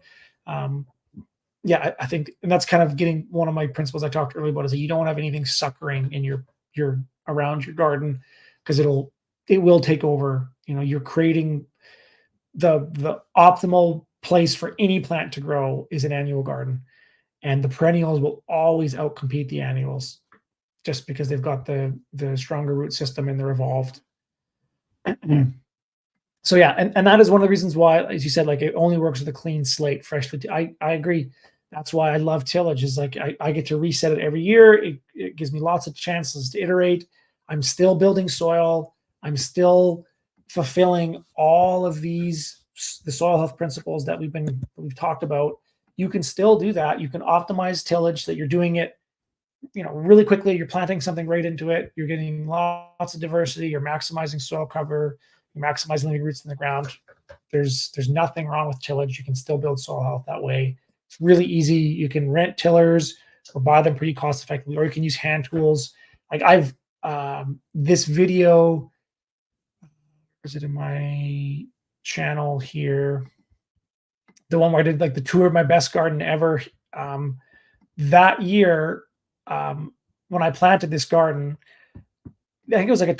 Yeah, I think, and that's kind of getting one of my principles I talked earlier about, is that you don't have anything suckering in your around your garden, because it will take over. You're creating the optimal place for any plant to grow is an annual garden, and the perennials will always outcompete the annuals just because they've got the stronger root system and they're evolved. So yeah, and that is one of the reasons why, as you said, like, it only works with a clean slate, freshly. I agree. That's why I love tillage. Is like I get to reset it every year. It gives me lots of chances to iterate. I'm still building soil. I'm still fulfilling all of the soil health principles that we've talked about. You can still do that. You can optimize tillage so that you're doing it, really quickly. You're planting something right into it. You're getting lots of diversity. You're maximizing soil cover. You're maximizing living roots in the ground. There's nothing wrong with tillage. You can still build soil health that way. It's really easy. You can rent tillers or buy them pretty cost effectively, or you can use hand tools. Like I've this video, is it in my channel here? The one where I did like the tour of my best garden ever. That year, when I planted this garden, I think it was like a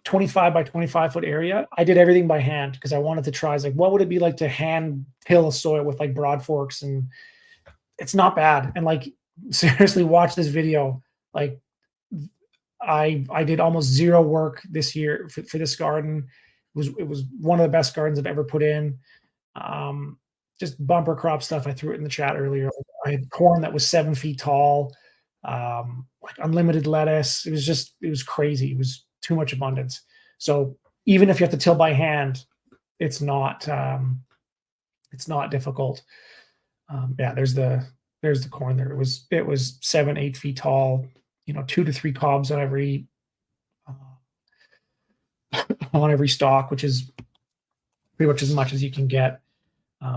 25 by 25 foot area. I did everything by hand because I wanted to try, like, what would it be like to hand till a soil with like broad forks? And it's not bad. And like, seriously, watch this video. Like, I did almost zero work this year for this garden. It was one of the best gardens I've ever put in. Just bumper crop stuff. I threw it in the chat earlier. I had corn that was 7 feet tall, like unlimited lettuce. It was crazy. It was too much abundance. So even if you have to till by hand, it's not difficult. Yeah, there's the corn there. It was 7-8 feet tall, 2 to 3 cobs on every stalk, which is pretty much as much as you can get.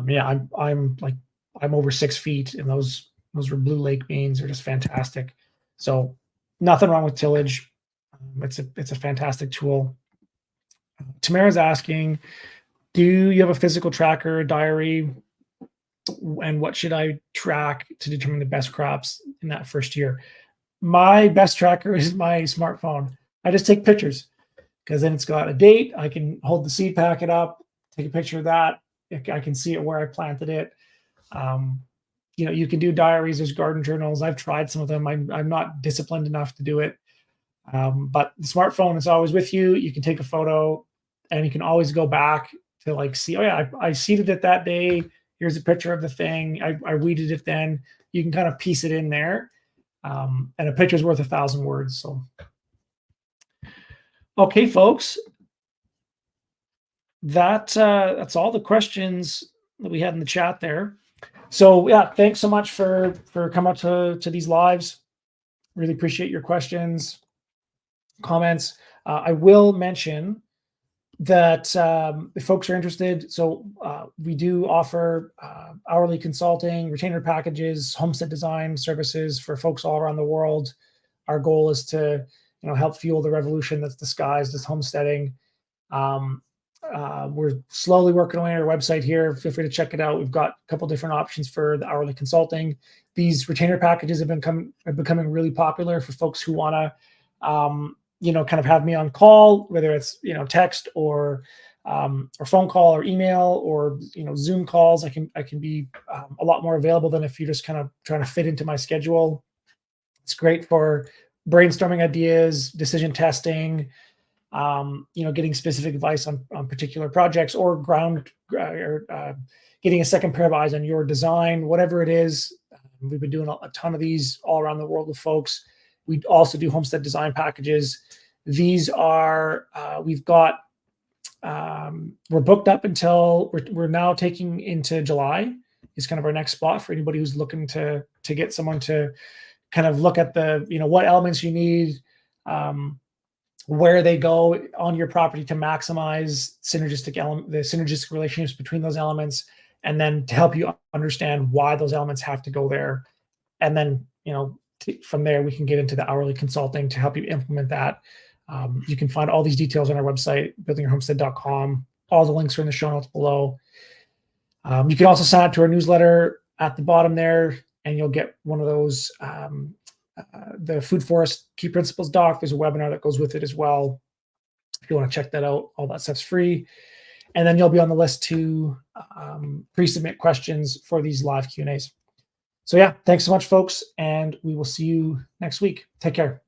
Yeah, I'm over 6 feet, and those were blue lake beans. They're just fantastic. So nothing wrong with tillage. It's a fantastic tool. Tamara's asking, do you have a physical tracker, diary, and what should I track to determine the best crops in that first year? My best tracker is my smartphone. I just take pictures, because then it's got a date. I can hold the seed packet up, take a picture of that. I can see it where I planted it. You can do diaries. There's garden journals. I've tried some of them. I'm not disciplined enough to do it. But the smartphone is always with you. You can take a photo, and you can always go back to like see, oh yeah, I seeded it that day. Here's a picture of the thing. I weeded it then. You can kind of piece it in there. And a picture's worth 1,000 words. So, okay, folks. That's all the questions that we had in the chat there. So yeah, thanks so much for coming out to these lives. Really appreciate your questions, comments. I will mention that if folks are interested, so we do offer hourly consulting, retainer packages, homestead design services for folks all around the world. Our goal is to help fuel the revolution that's disguised as homesteading. We're slowly working away on our website here. Feel free to check it out. We've got a couple different options for the hourly consulting. These retainer packages have becoming really popular for folks who want to kind of have me on call, whether it's, text or phone call or email or, Zoom calls. I can be a lot more available than if you're just kind of trying to fit into my schedule. It's great for brainstorming ideas, decision testing, getting specific advice on particular projects or getting a second pair of eyes on your design, whatever it is. We've been doing a ton of these all around the world with folks. We also do homestead design packages. These are, we're booked up until we're now taking into July is kind of our next spot for anybody who's looking to get someone to kind of look at the, what elements you need, where they go on your property to maximize the synergistic relationships between those elements, and then to help you understand why those elements have to go there. And then, from there, we can get into the hourly consulting to help you implement that. You can find all these details on our website, buildingyourhomestead.com. All the links are in the show notes below. You can also sign up to our newsletter at the bottom there, and you'll get one of those, the Food Forest Key Principles doc. There's a webinar that goes with it as well. If you want to check that out, all that stuff's free. And then you'll be on the list to pre-submit questions for these live Q&As. So yeah, thanks so much, folks, and we will see you next week. Take care.